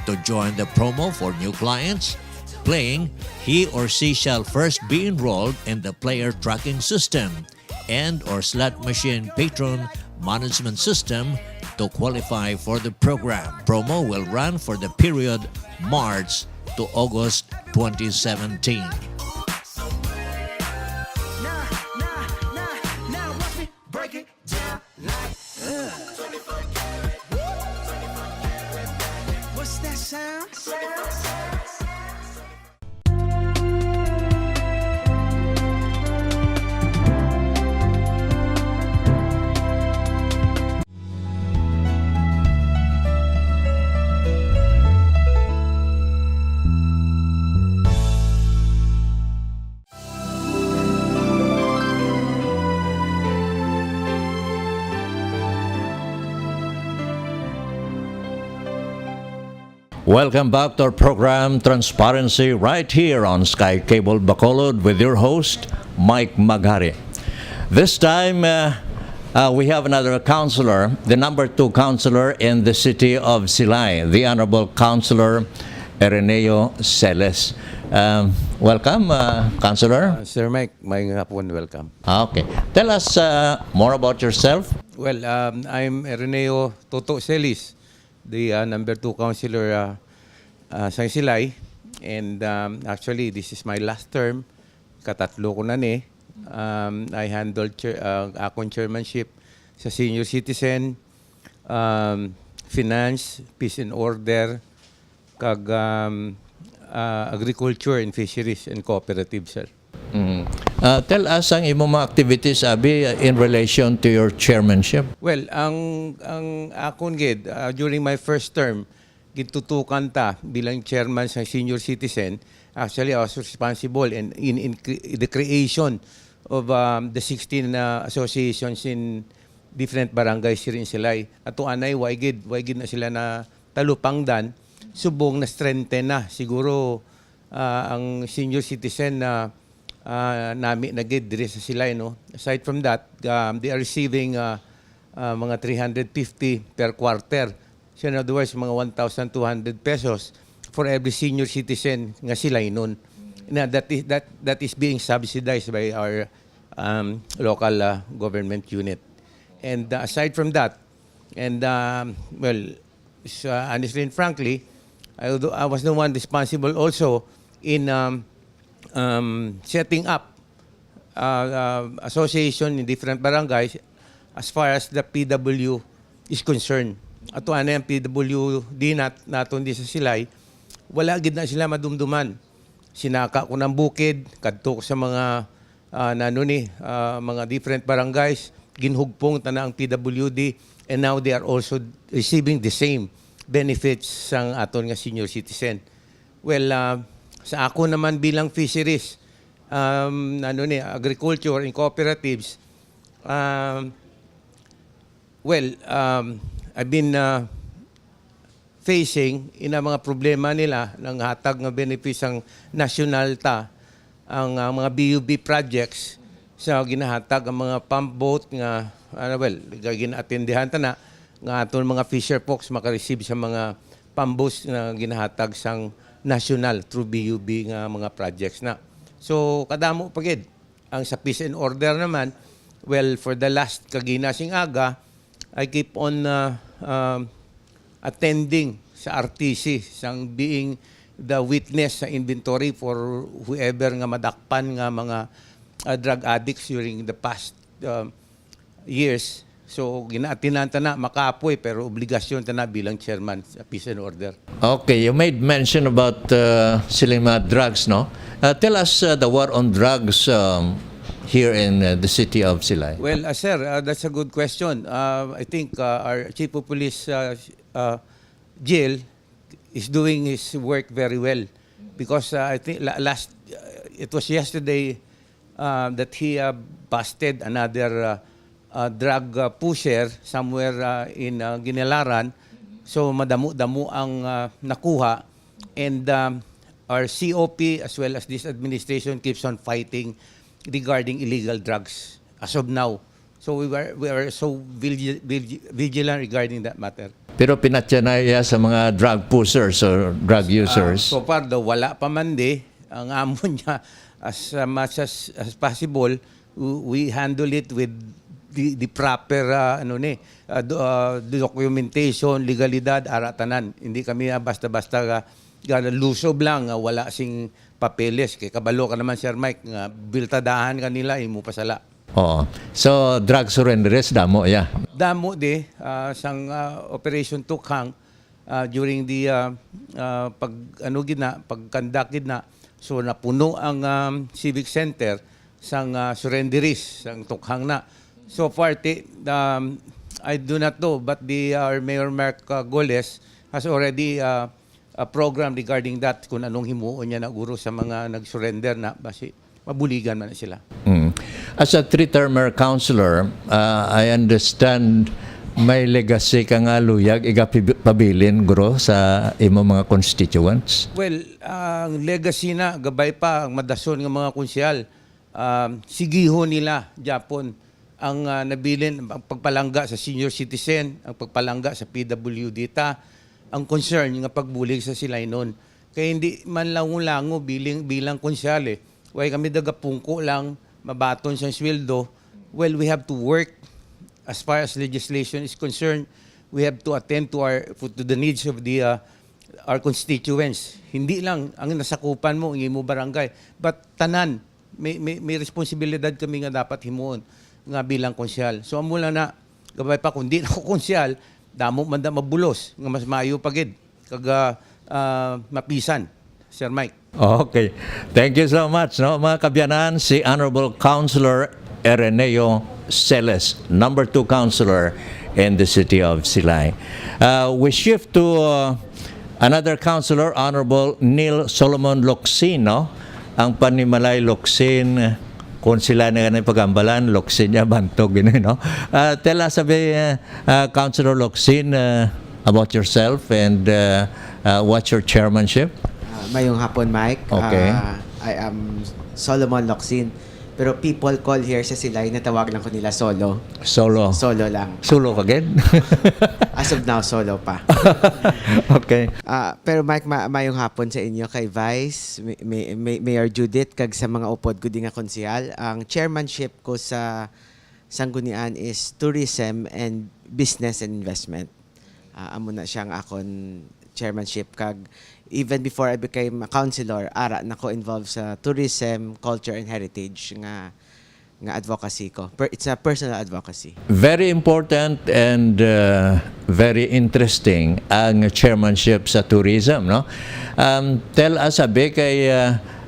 To join the promo for new clients, playing, he or she shall first be enrolled in the player tracking system and or slot machine patron management system to qualify for the program. Promo will run for the period March to August 2017. What's that sound? Welcome back to our program Transparency right here on Sky Cable Bacolod with your host, Mike Maghari. This time, we have another counselor, the number 2 counselor in the city of Silay, the Honorable Councilor Ireneo Celes. Welcome, Counselor. Sir Mike, may hapon, welcome. Okay. Tell us more about yourself. Well, I'm Ireneo Toto Celis, the number 2 councilor sa Silay. And actually, this is my last term. Katatlo ko na ni. I handled akong chairmanship sa senior citizen, finance, peace and order, kag agriculture and fisheries and cooperative, sir. Tell us ang imong mga activities, Abi, in relation to your chairmanship. Well, ang akon gid during my first term, gitutukan ta bilang chairman sa senior citizen. Actually, I was responsible in the creation of the 16 associations in different barangays here in Silay. Ato anay way gid na sila na talupangdan, subong na strengthen na siguro ang senior citizen na nami na gid diri sa Silay, no. Aside from that, they are receiving mga 350 per quarter. So in other words, mga 1,200 pesos for every senior citizen nga Silay nun. Na that is being subsidized by our local government unit. And aside from that, and well, honestly and frankly, I was the one responsible also in setting up association in different barangays as far as the PW is concerned. Ato ano yung PWD naton di sa Silay, wala gid na sila madumduman. Sinaka ko ng bukid, kadto ko sa mga mga different barangays, ginhugpong tana ang PWD, and now they are also receiving the same benefits sang aton nga senior citizen. Well, sa ako naman bilang fisheries, agriculture and cooperatives, I've been facing ina mga problema nila ng hatag nga benefits ang national ta ang mga BUB projects sa ginahatag ang mga pump boat nga ginaatendihan ta na nga aton mga fisher folks makareceive sa mga pump boats nga ginahatag sang national through BUB nga mga projects na. So kadamo pagid ang sa peace and order naman, well, for the last kaginasing aga, I keep on attending sa RTC, sang being the witness sa inventory for whoever nga madakpan nga mga drug addicts during the past years. So ginaatinan ta na makapoy pero obligasyon ta na bilang chairman sa peace and order. Okay, you made mention about selling mga drugs, no? Tell us the war on drugs here in the city of Silay. Well, sir, that's a good question. I think our chief of police, Jill, is doing his work very well because I think it was yesterday that he busted another drug pusher somewhere in Ginelaran. So madamo-damo ang nakuha, and our COP as well as this administration keeps on fighting regarding illegal drugs as of now. So we are so vigilant regarding that matter. Pero pinatyanaya sa mga drug pushers or drug users. So far, wala pa man di. Ang amo niya, as much as possible, we handle it with the proper documentation, legalidad, aratanan. Hindi kami basta-basta lusob lang, wala sing papeles. Kay kabalo ka naman, Sir Mike, nga biltadahan kanila, imo pasala. Oo. So, drug surrenderes, damo, yeah. Damo sang Operation Tukhang during the pagkandak gidna. So napuno ang civic center sang surrenderies sang Tukhang na. So far, I do not know, but our Mayor Mark Goles has already a program regarding that kung anong himuon niya na guro sa mga nag-surrender na basi mabuligan man na sila. As a three-termer councilor, I understand may legacy ka nga luyag igapabilin guro sa imo mga constituents. Well, ang legacy na gabay pa ang madason ng mga konsyal. Sigiho nila Japon ang nabilin ang pagpalangga sa senior citizen, ang pagpalangga sa PWD ang concern nga pagbulig sa silainon. Kaya hindi man lango-lango bilang konsyal Way kami dagapungko lang mabaton sa sweldo. Well, we have to work as far as legislation is concerned. We have to attend to the needs of our constituents. Hindi lang ang nasakupan mo, ang imo barangay, but tanan may responsibilidad kami nga dapat himuon nga bilang konsyal. So amo lang na gabay pa kundi ako konsyal, damo man da mabulos nga mas maayo pagid kag mapisan. Sir Mike. Okay. Thank you so much. No, mga kabyanan, si Honorable Councilor Ereneo Celes, number 2 councilor in the city of Silay. We shift to another councilor, Honorable Neil Solomon Locsin, no? Ang Panimalay Locsin, kung sila na ganun pagambalan, Locsin niya, bantog, no? Tell us Councilor Locsin, about yourself and what's your chairmanship? Mayong hapon, Mike. Okay. I am Solomon Locsin. Pero people call here sa Silay, natawag lang ko nila Solo. Solo. Solo lang. Solo again? As of now, Solo pa. Okay. Pero Mike, mayong hapon sa inyo kay Vice, Mayor Judith, kag sa mga upod ko nga konsehal. Ang chairmanship ko sa Sanggunian is Tourism and Business and Investment. Amo na siyang akon chairmanship kag even before I became a councilor, ara na ko involved sa tourism, culture and heritage nga advocacy ko. It's a personal advocacy. Very important and very interesting ang chairmanship sa tourism, no? Tell us kay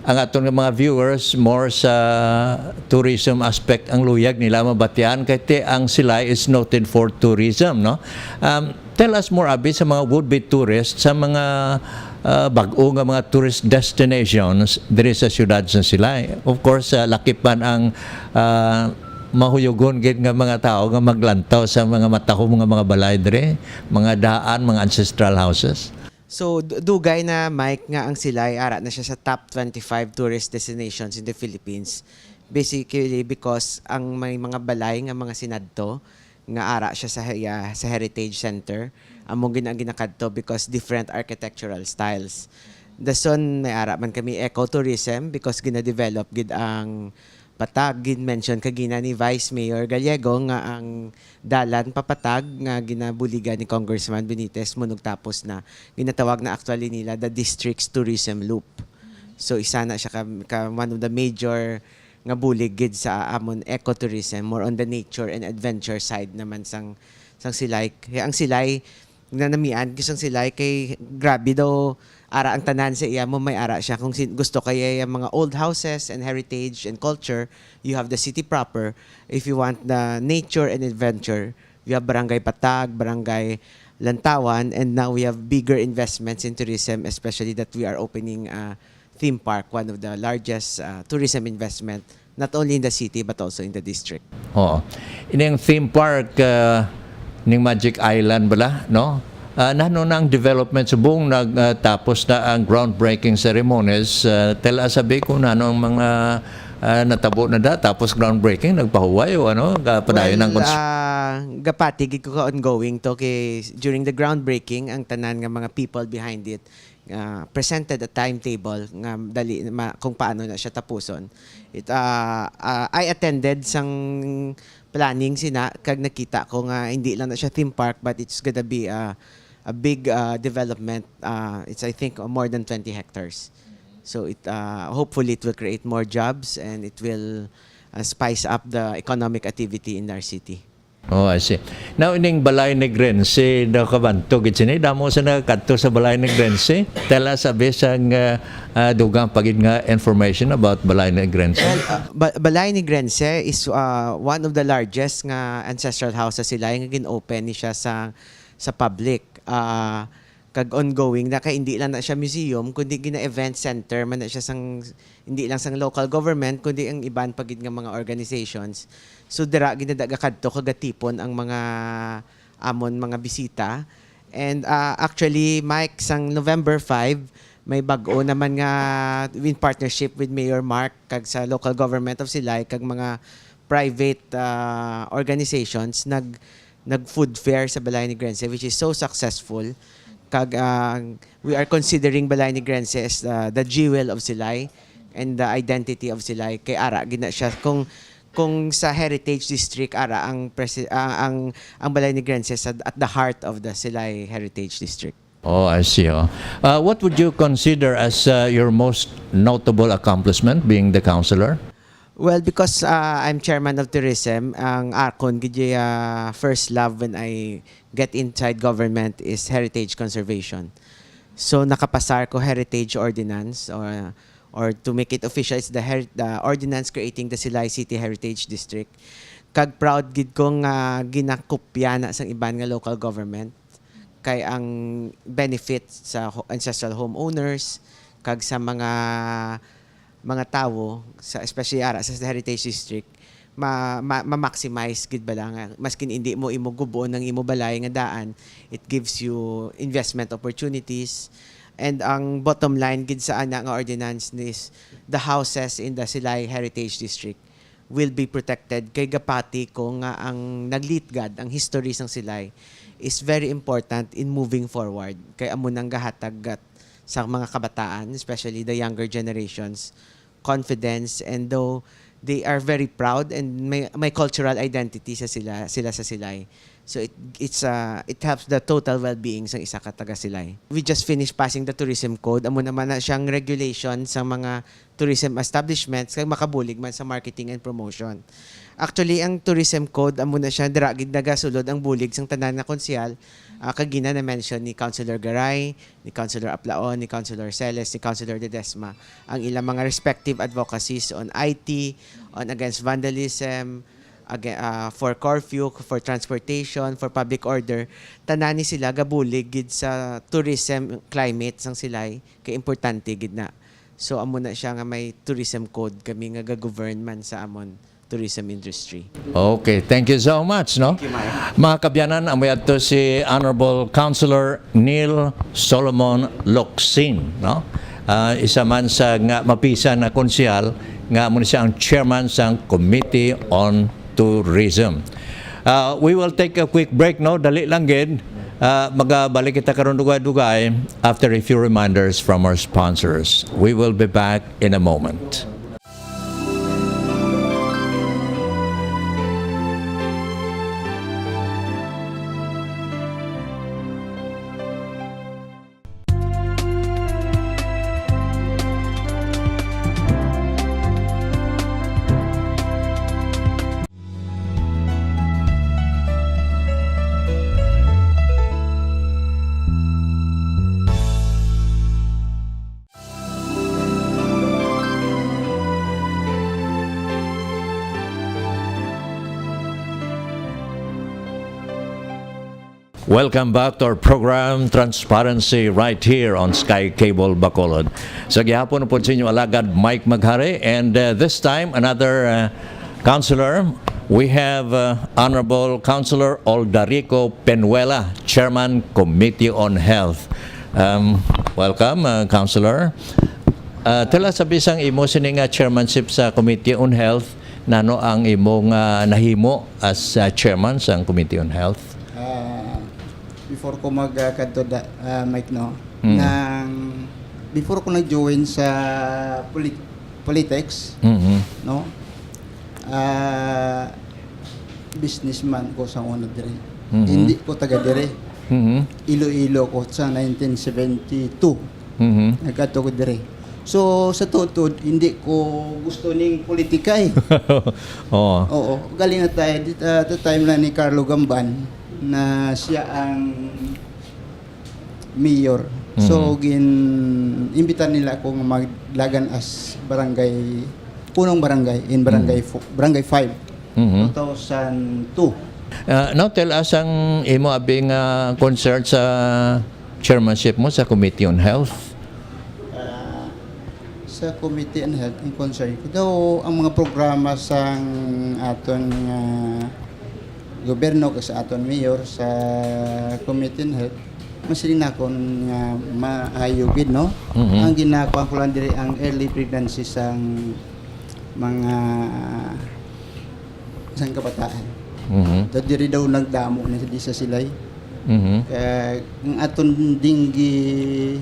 ang atong mga viewers more sa tourism aspect ang luyag nila mabatian kay ang Silay is noted for tourism, no? Tell us more sa mga would-be tourists sa mga bag-o nga mga tourist destinations diri sa siyudad sa Silay. Of course, lakipan ang mahuyugon gid nga mga tao nga maglantaw sa mga mataho mga balay diri, mga daan, mga ancestral houses. So, dugay na, Mike, nga ang Silay, ara na siya sa top 25 tourist destinations in the Philippines. Basically, because ang may mga balay nga mga sinadto, nga ara siya sa Heritage Center, among ginakadto because different architectural styles. Dason, may ara man kami ecotourism because gina-develop gid ang patag, gin-mention kagina ni Vice Mayor Gallego nga ang dalan papatag nga ginabuligan ni Congressman Benitez munog tapos na ginatawag na actually nila the district's tourism loop. So isa na siya ka one of the major nga bulig gid sa amon ecotourism, more on the nature and adventure side naman sang Silay. Kaya ang Silay na namian kisang Silay kay grabe daw ara ang tanan sa iya mo may ara siya kung gusto kay yung mga old houses and heritage and culture, you have the city proper. If you want the nature and adventure, you have Barangay Patag, Barangay Lantawan, and now we have bigger investments in tourism, especially that we are opening a theme park, one of the largest tourism investment not only in the city but also in the district. Oo. Ining theme park ning Magic Island bala, no? Nano na ang development sa buong nagtapos na ang groundbreaking ceremonies. Tell us kung nano ang mga natabo na tapos groundbreaking nagpahuway o ano padayon ng gapati gid ko ongoing to kay during the groundbreaking ang tanan nga mga people behind it presented a timetable nga kung paano na siya tapuson. I attended sang planning sina kag nakita ko nga hindi lang na siya theme park but it's gonna be a big development. It's I think more than 20 hectares. So hopefully it will create more jobs and it will spice up the economic activity in our city. Oh, I see. Now, ining Balay Negrense, daw kabantog itsin damo sa nagkadto sa Balay Negrense. Tell us abisang dugang pagid nga information about Balay Negrense. Well, Balay Negrense is one of the largest nga ancestral house sa sila nga gin-open ni siya sa public. Kag ongoing na kay hindi lang na siya museum kundi gina event center man na siya hindi lang sang local government kundi ang iban pagid nga mga organizations. So dira ginadaga kadto kagatipon ang mga amon mga bisita. And actually Mike sang November 5 may bag-o naman nga in partnership with Mayor Mark kag sa local government of Silay kag mga private organizations nag food fair sa Balay Negrense which is so successful. Kag we are considering Balay Negrense as the jewel of Silay and the identity of Silay kay ara gina siya kung sa heritage district ara ang Balay Negrense at the heart of the Silay Heritage District. Oh, I see. What would you consider as your most notable accomplishment being the councilor? Well, because I'm chairman of tourism, ang akon gidi first love when I get inside government is heritage conservation. So nakapasar ko heritage ordinance or to make it official it's the ordinance creating the Silay City Heritage District. Kag proud gid kong ginakopya na sang iban nga local government kay ang benefits sa ancestral homeowners kag sa mga tao especially ara sa heritage district ma-maximize gid bala nga maskin hindi mo imo gubuon ng imo balay nga daan, it gives you investment opportunities. And ang bottom line gid sa ana nga ordinance is the houses in the Silay Heritage District will be protected kay gapati ko nga ang naglitgad ang history sang Silay is very important in moving forward kay amo nang gahatag sa mga kabataan especially the younger generations confidence, and though they are very proud and may cultural identity sa sa Silay. So it helps the total well-being sa isa ka taga Silay. We just finished passing the tourism code. Amo naman na siyang regulation sa mga tourism establishments kay makabulig man sa marketing and promotion. Actually, ang tourism code amo na siya dira gid nagasulod ang bulig sang tanan na konsyal. Kagina na mention ni Councilor Garay, ni Councilor Aplaon, ni Councilor Celes, ni Councilor Ledesma ang ilang mga respective advocacies on IT, on against vandalism, for curfew, for transportation, for public order. Tanani sila gabulig gid sa tourism climate sang Silay kay importante gid na. So amo na siya nga may tourism code kami nga ga-govern man sa amon tourism industry. Okay, thank you so much, no? Thank you, Mike. Mga kabyanan, amoy ato si Honorable Councilor Neil Solomon Locsin, no? Isa man sa nga mapisa na konsyal nga mo siya ang chairman sa Committee on Tourism. We will take a quick break, no? Dali lang gid. Magabalik kita karon dugay-dugay after a few reminders from our sponsors. We will be back in a moment. Welcome back to our program, Transparency, right here on Sky Cable Bacolod. Sa gihapon po sa inyo alagad Mike Maghari, and this time another councilor. We have Honorable Councilor Oldarico Penuela, Chairman, Committee on Health. Welcome, Councilor. Tell us bisang imo sining chairmanship sa Committee on Health, nano ang imong nahimo as chairman sa Committee on Health? Before ko magkadto Mike, no, nang before ko nag-join sa politics, no? Businessman ko sa una dire. Hindi ko taga dire. Iloilo ko sa 1972. Nagkato ko dire. So sa tutod, hindi ko gusto ning politika eh. Oo. Galing na tayo at the time na ni Carlo Gamban na siya ang mayor. So imbitan nila akong maglagan as barangay, punong barangay in barangay 5, 2002. Now tell us ang imo abing concern sa chairmanship mo sa Committee on Health. Sa Committee on Health and Concern ko daw ang mga programa sa aton gobyerno sa aton mayor sa Committee on Health masiling na kon nga maayogid, no? Ang ginagawa ko lang diri ang early pregnancy sang mga sang kabataan. Diri daw nagdamo na sa silay. Kaya ang aton dinggi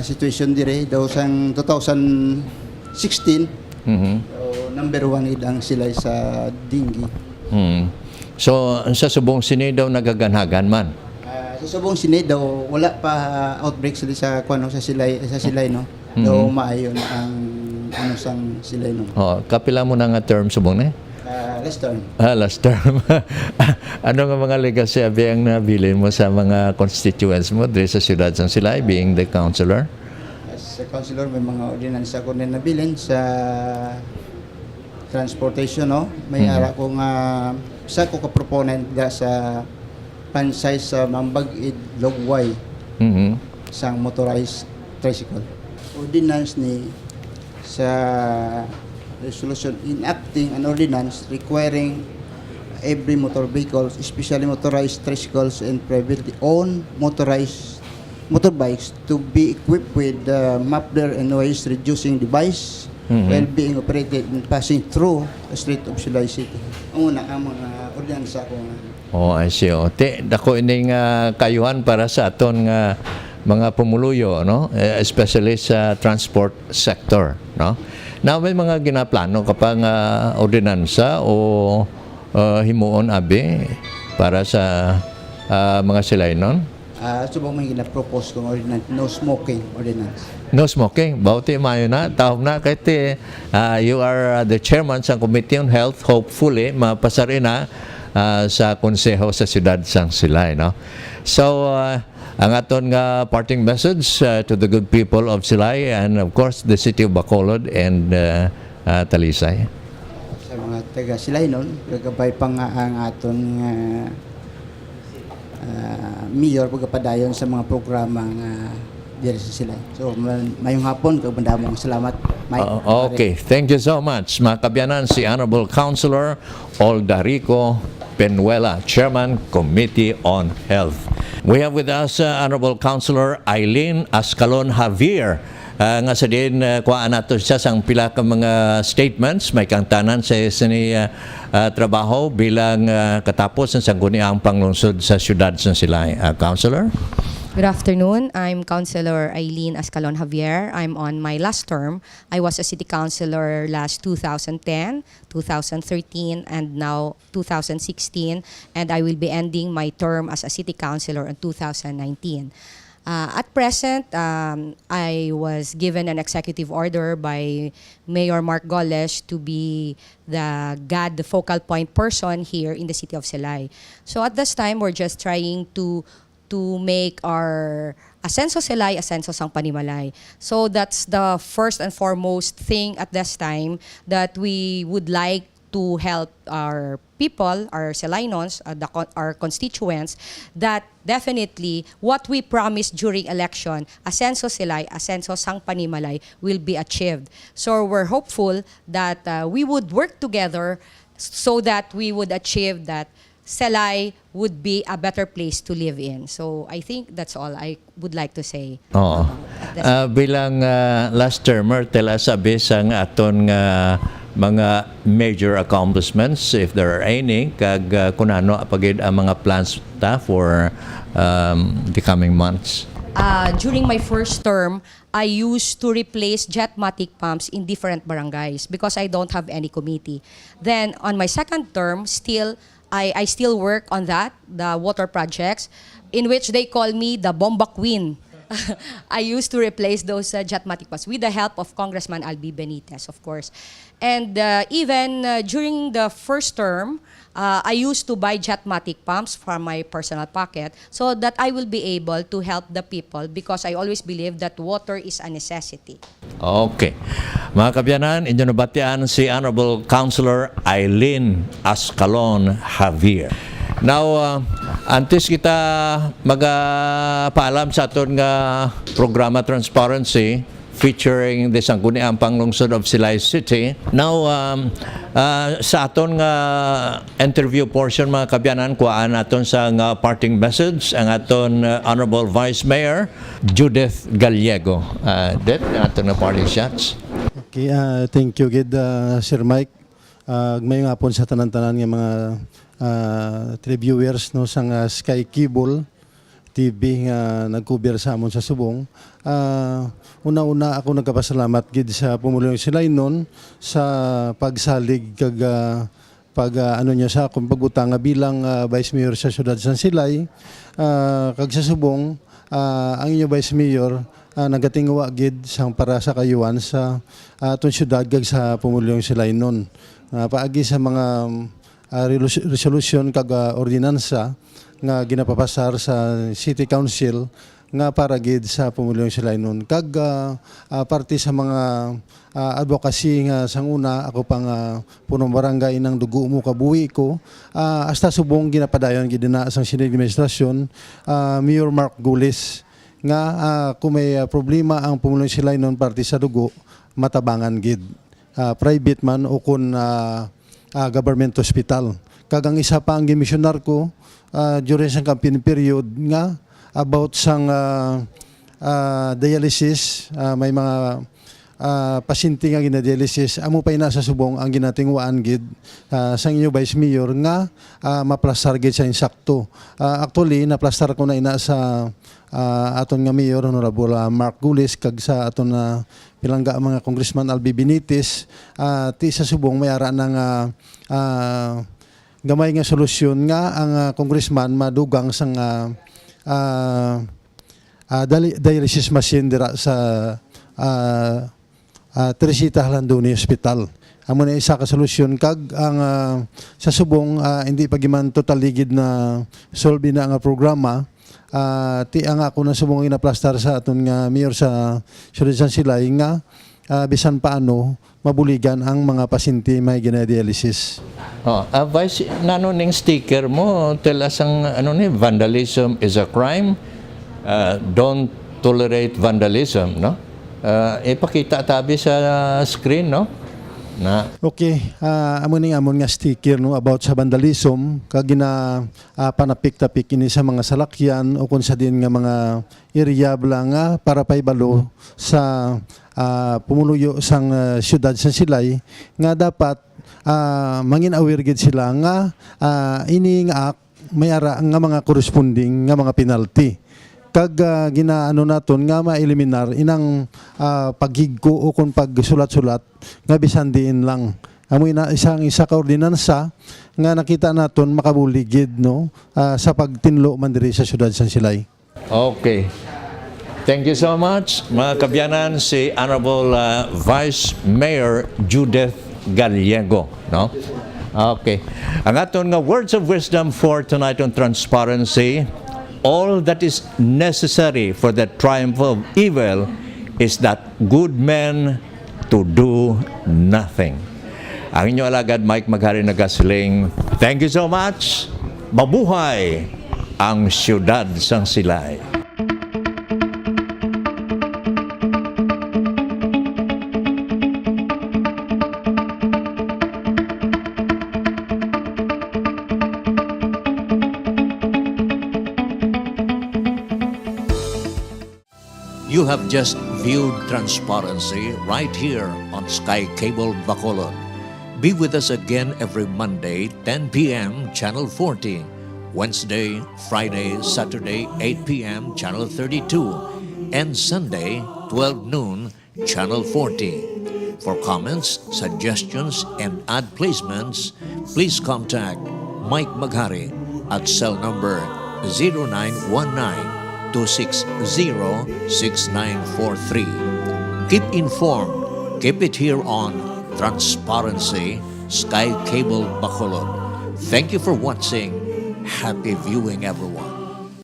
situation dire daw sang 2016 so, number 1 ang silay sa dinggi. So sa subong sini daw nagaganhagan man. Sa subong sini daw wala pa outbreak sila sa kuno sa silay no. Daw maayon ang ano sang silay no. Kapila mo na nga term subong na? Last term. Last term. Ano nga mga legacy abi ang nabilin mo sa mga constituents mo diri sa siyudad sang Silay being the councilor? As a councilor, may mga ordinansa ko na nabilin sa transportation, no? May ara ko nga sa ko ka proponent da sa pansay sa Mambag-id Logway sang motorized tricycle. Ordinance ni sa resolution enacting an ordinance requiring every motor vehicles, especially motorized tricycles and privately owned motorized motorbikes to be equipped with muffler and noise reducing device while being operated and passing through the street of Silay City. Ang una ang mga ordinansa ko nga. I see. Dako ining kayuhan para sa aton nga mga pumuluyo, no? Especially sa transport sector, no? Now may mga ginaplano kapag ordinansa o himuon abi para sa mga silay nun? Subong may gina-propose kong ordinance, no smoking ordinance. No smoking. Bauti mayo na. Tawag na kahit you are the chairman sa Committee on Health. Hopefully, mapasari na sa konseho sa siyudad sang Silay. No? So, ang aton nga parting message to the good people of Silay and of course the city of Bacolod and Talisay. Sa mga taga Silay nun, gagabay pa nga ang aton mayor pagpadayon sa mga programa nga diri sa Silay. So mayong hapon kag bandamong salamat. Okay, thank you so much. Mga kabyanan, si Honorable Councilor Oldarico Penuela, Chairman, Committee on Health. We have with us Honorable Councilor Eileen Ascalon Javier. Nga sa din, kuhaan nato siya sang pila ka mga statements, may kangtanan sa ni trabaho bilang katapos ng sangguniang panglungsod sa siyudad sa Silay. Councilor? Good afternoon. I'm Councilor Eileen Ascalon Javier. I'm on my last term. I was a city councilor last 2010, 2013, and now 2016. And I will be ending my term as a city councilor in 2019. At present, I was given an executive order by Mayor Mark Goles to be the focal point person here in the city of Silay. So at this time, we're just trying to make our Asenso Silay, Asenso Sang Panimalay. So that's the first and foremost thing at this time that we would like to help our people, our Silaynons, our constituents, that definitely what we promised during election, Asenso Silay, Asenso Sang Panimalay, will be achieved. So we're hopeful that we would work together so that we would achieve that Silay would be a better place to live in. So I think that's all I would like to say. Bilang last termer, tela sabi sang aton mga major accomplishments, if there are any, kag kunano apagid ang mga plans ta for the coming months. during my first term, I used to replace jetmatic pumps in different barangays because I don't have any committee. Then on my second term, I still work on that, the water projects, in which they call me the Bomba Queen. I used to replace those jetmatic pumps with the help of Congressman Albi Benitez, of course. And even during the first term, I used to buy jetmatic pumps from my personal pocket so that I will be able to help the people because I always believe that water is a necessity. Okay. Mga kabyanan, inyo nabatian si Honorable Councilor Eileen Ascalon Javier. Now, antes kita magpaalam sa aton nga programa Transparency featuring the Sangguniang Panglungsod of Silay City. Now, sa aton nga interview portion mga kabyanan, kuhaan aton sa nga parting message ang aton Honorable Vice Mayor Judith Gallego. That aton nga parting shots. Okay, thank you gid Sir Mike. May nga pon sa tanan-tanan nga mga televiewers no sang Sky Cable TV nga nagkuber sa amon sa Subong. Una-una ako nagkapasalamat gid sa pumulong sila noon sa pagsalig kag ano niya sa akong pagutang bilang Vice Mayor sa siyudad San Silay. Kag sa Subong ang inyo Vice Mayor nagatingwa gid sang para sa kayuan sa aton siyudad kag sa pumulong sila noon. Paagi sa mga resolution kag ordinansa nga ginapapasar sa City Council nga para gid sa pumulong sila nun. Kag parte sa mga advocacy nga sang una ako pang punong barangay ng dugo mo kabuhi ko hasta Subong ginapadayon gid na sang sining administrasyon Mayor Mark Gulis nga kung may problema ang pumulong sila nun parte sa dugo matabangan gid private man o kun government hospital. Kag ang isa pa ang gimisyonar ko during sa campaign period nga about sang dialysis, may mga pasyente nga ginadialysis, amo pa ina sa Subong ang ginatingwaan gid sang inyo Vice Mayor nga maplastar gid sa insakto. Actually naplastar ko na ina sa aton nga Mayor Honorable Mark Gulis kag sa aton pilangga mga Congressman Albi Benitez ti sa Subong may ara ng gamay nga solusyon nga ang congressman madugang sang dialysis machine dira sa Teresita Hlandoni Hospital. Amo na isa ka solusyon kag ang sa Subong hindi pa giman total ligid na solve na ang programa. Ti ang ako na Subong inaplastar sa aton nga mayor sa San Silay nga bisan paano mabuligan ang mga pasyente may ginadialysis. Vice, ning sticker mo, tell us ang vandalism is a crime. Don't tolerate vandalism, no? Ipakita tabi sa screen, no? Na. Okay, amon nga sticker no about sa vandalism kag panapik-tapik ini sa mga salakyan o kun sa din nga mga area nga para paibalo sa pumuluyo sang siyudad sa Silay nga dapat mangin aware gid sila nga ini nga may ara nga mga corresponding nga mga penalty kag ginaano naton nga ma-eliminar inang paghigko o kung pagsulat-sulat nga bisan diin lang amoy na isa ka ordinansa nga nakita naton makabuligid no sa pagtinlo man diri sa siyudad San Silay. Okay. Thank you so much. Mga kabyanan, si Honorable Vice Mayor Judith Gallego, no? Okay. Ang aton nga words of wisdom for tonight on transparency, all that is necessary for the triumph of evil is that good men to do nothing. Ang inyo alagad Mike Maghari nagasiling, thank you so much. Mabuhay ang siyudad sang Silay. You have just viewed Transparency right here on Sky Cable Bacolod. Be with us again every Monday, 10 p.m., Channel 40, Wednesday, Friday, Saturday, 8 p.m., Channel 32, and Sunday, 12 noon, Channel 40. For comments, suggestions, and ad placements, please contact Mike Maghari at cell number 0919-260-6943. Keep informed. Keep it here on Transparency, Sky Cable Bacolod. Thank you for watching. Happy viewing, everyone.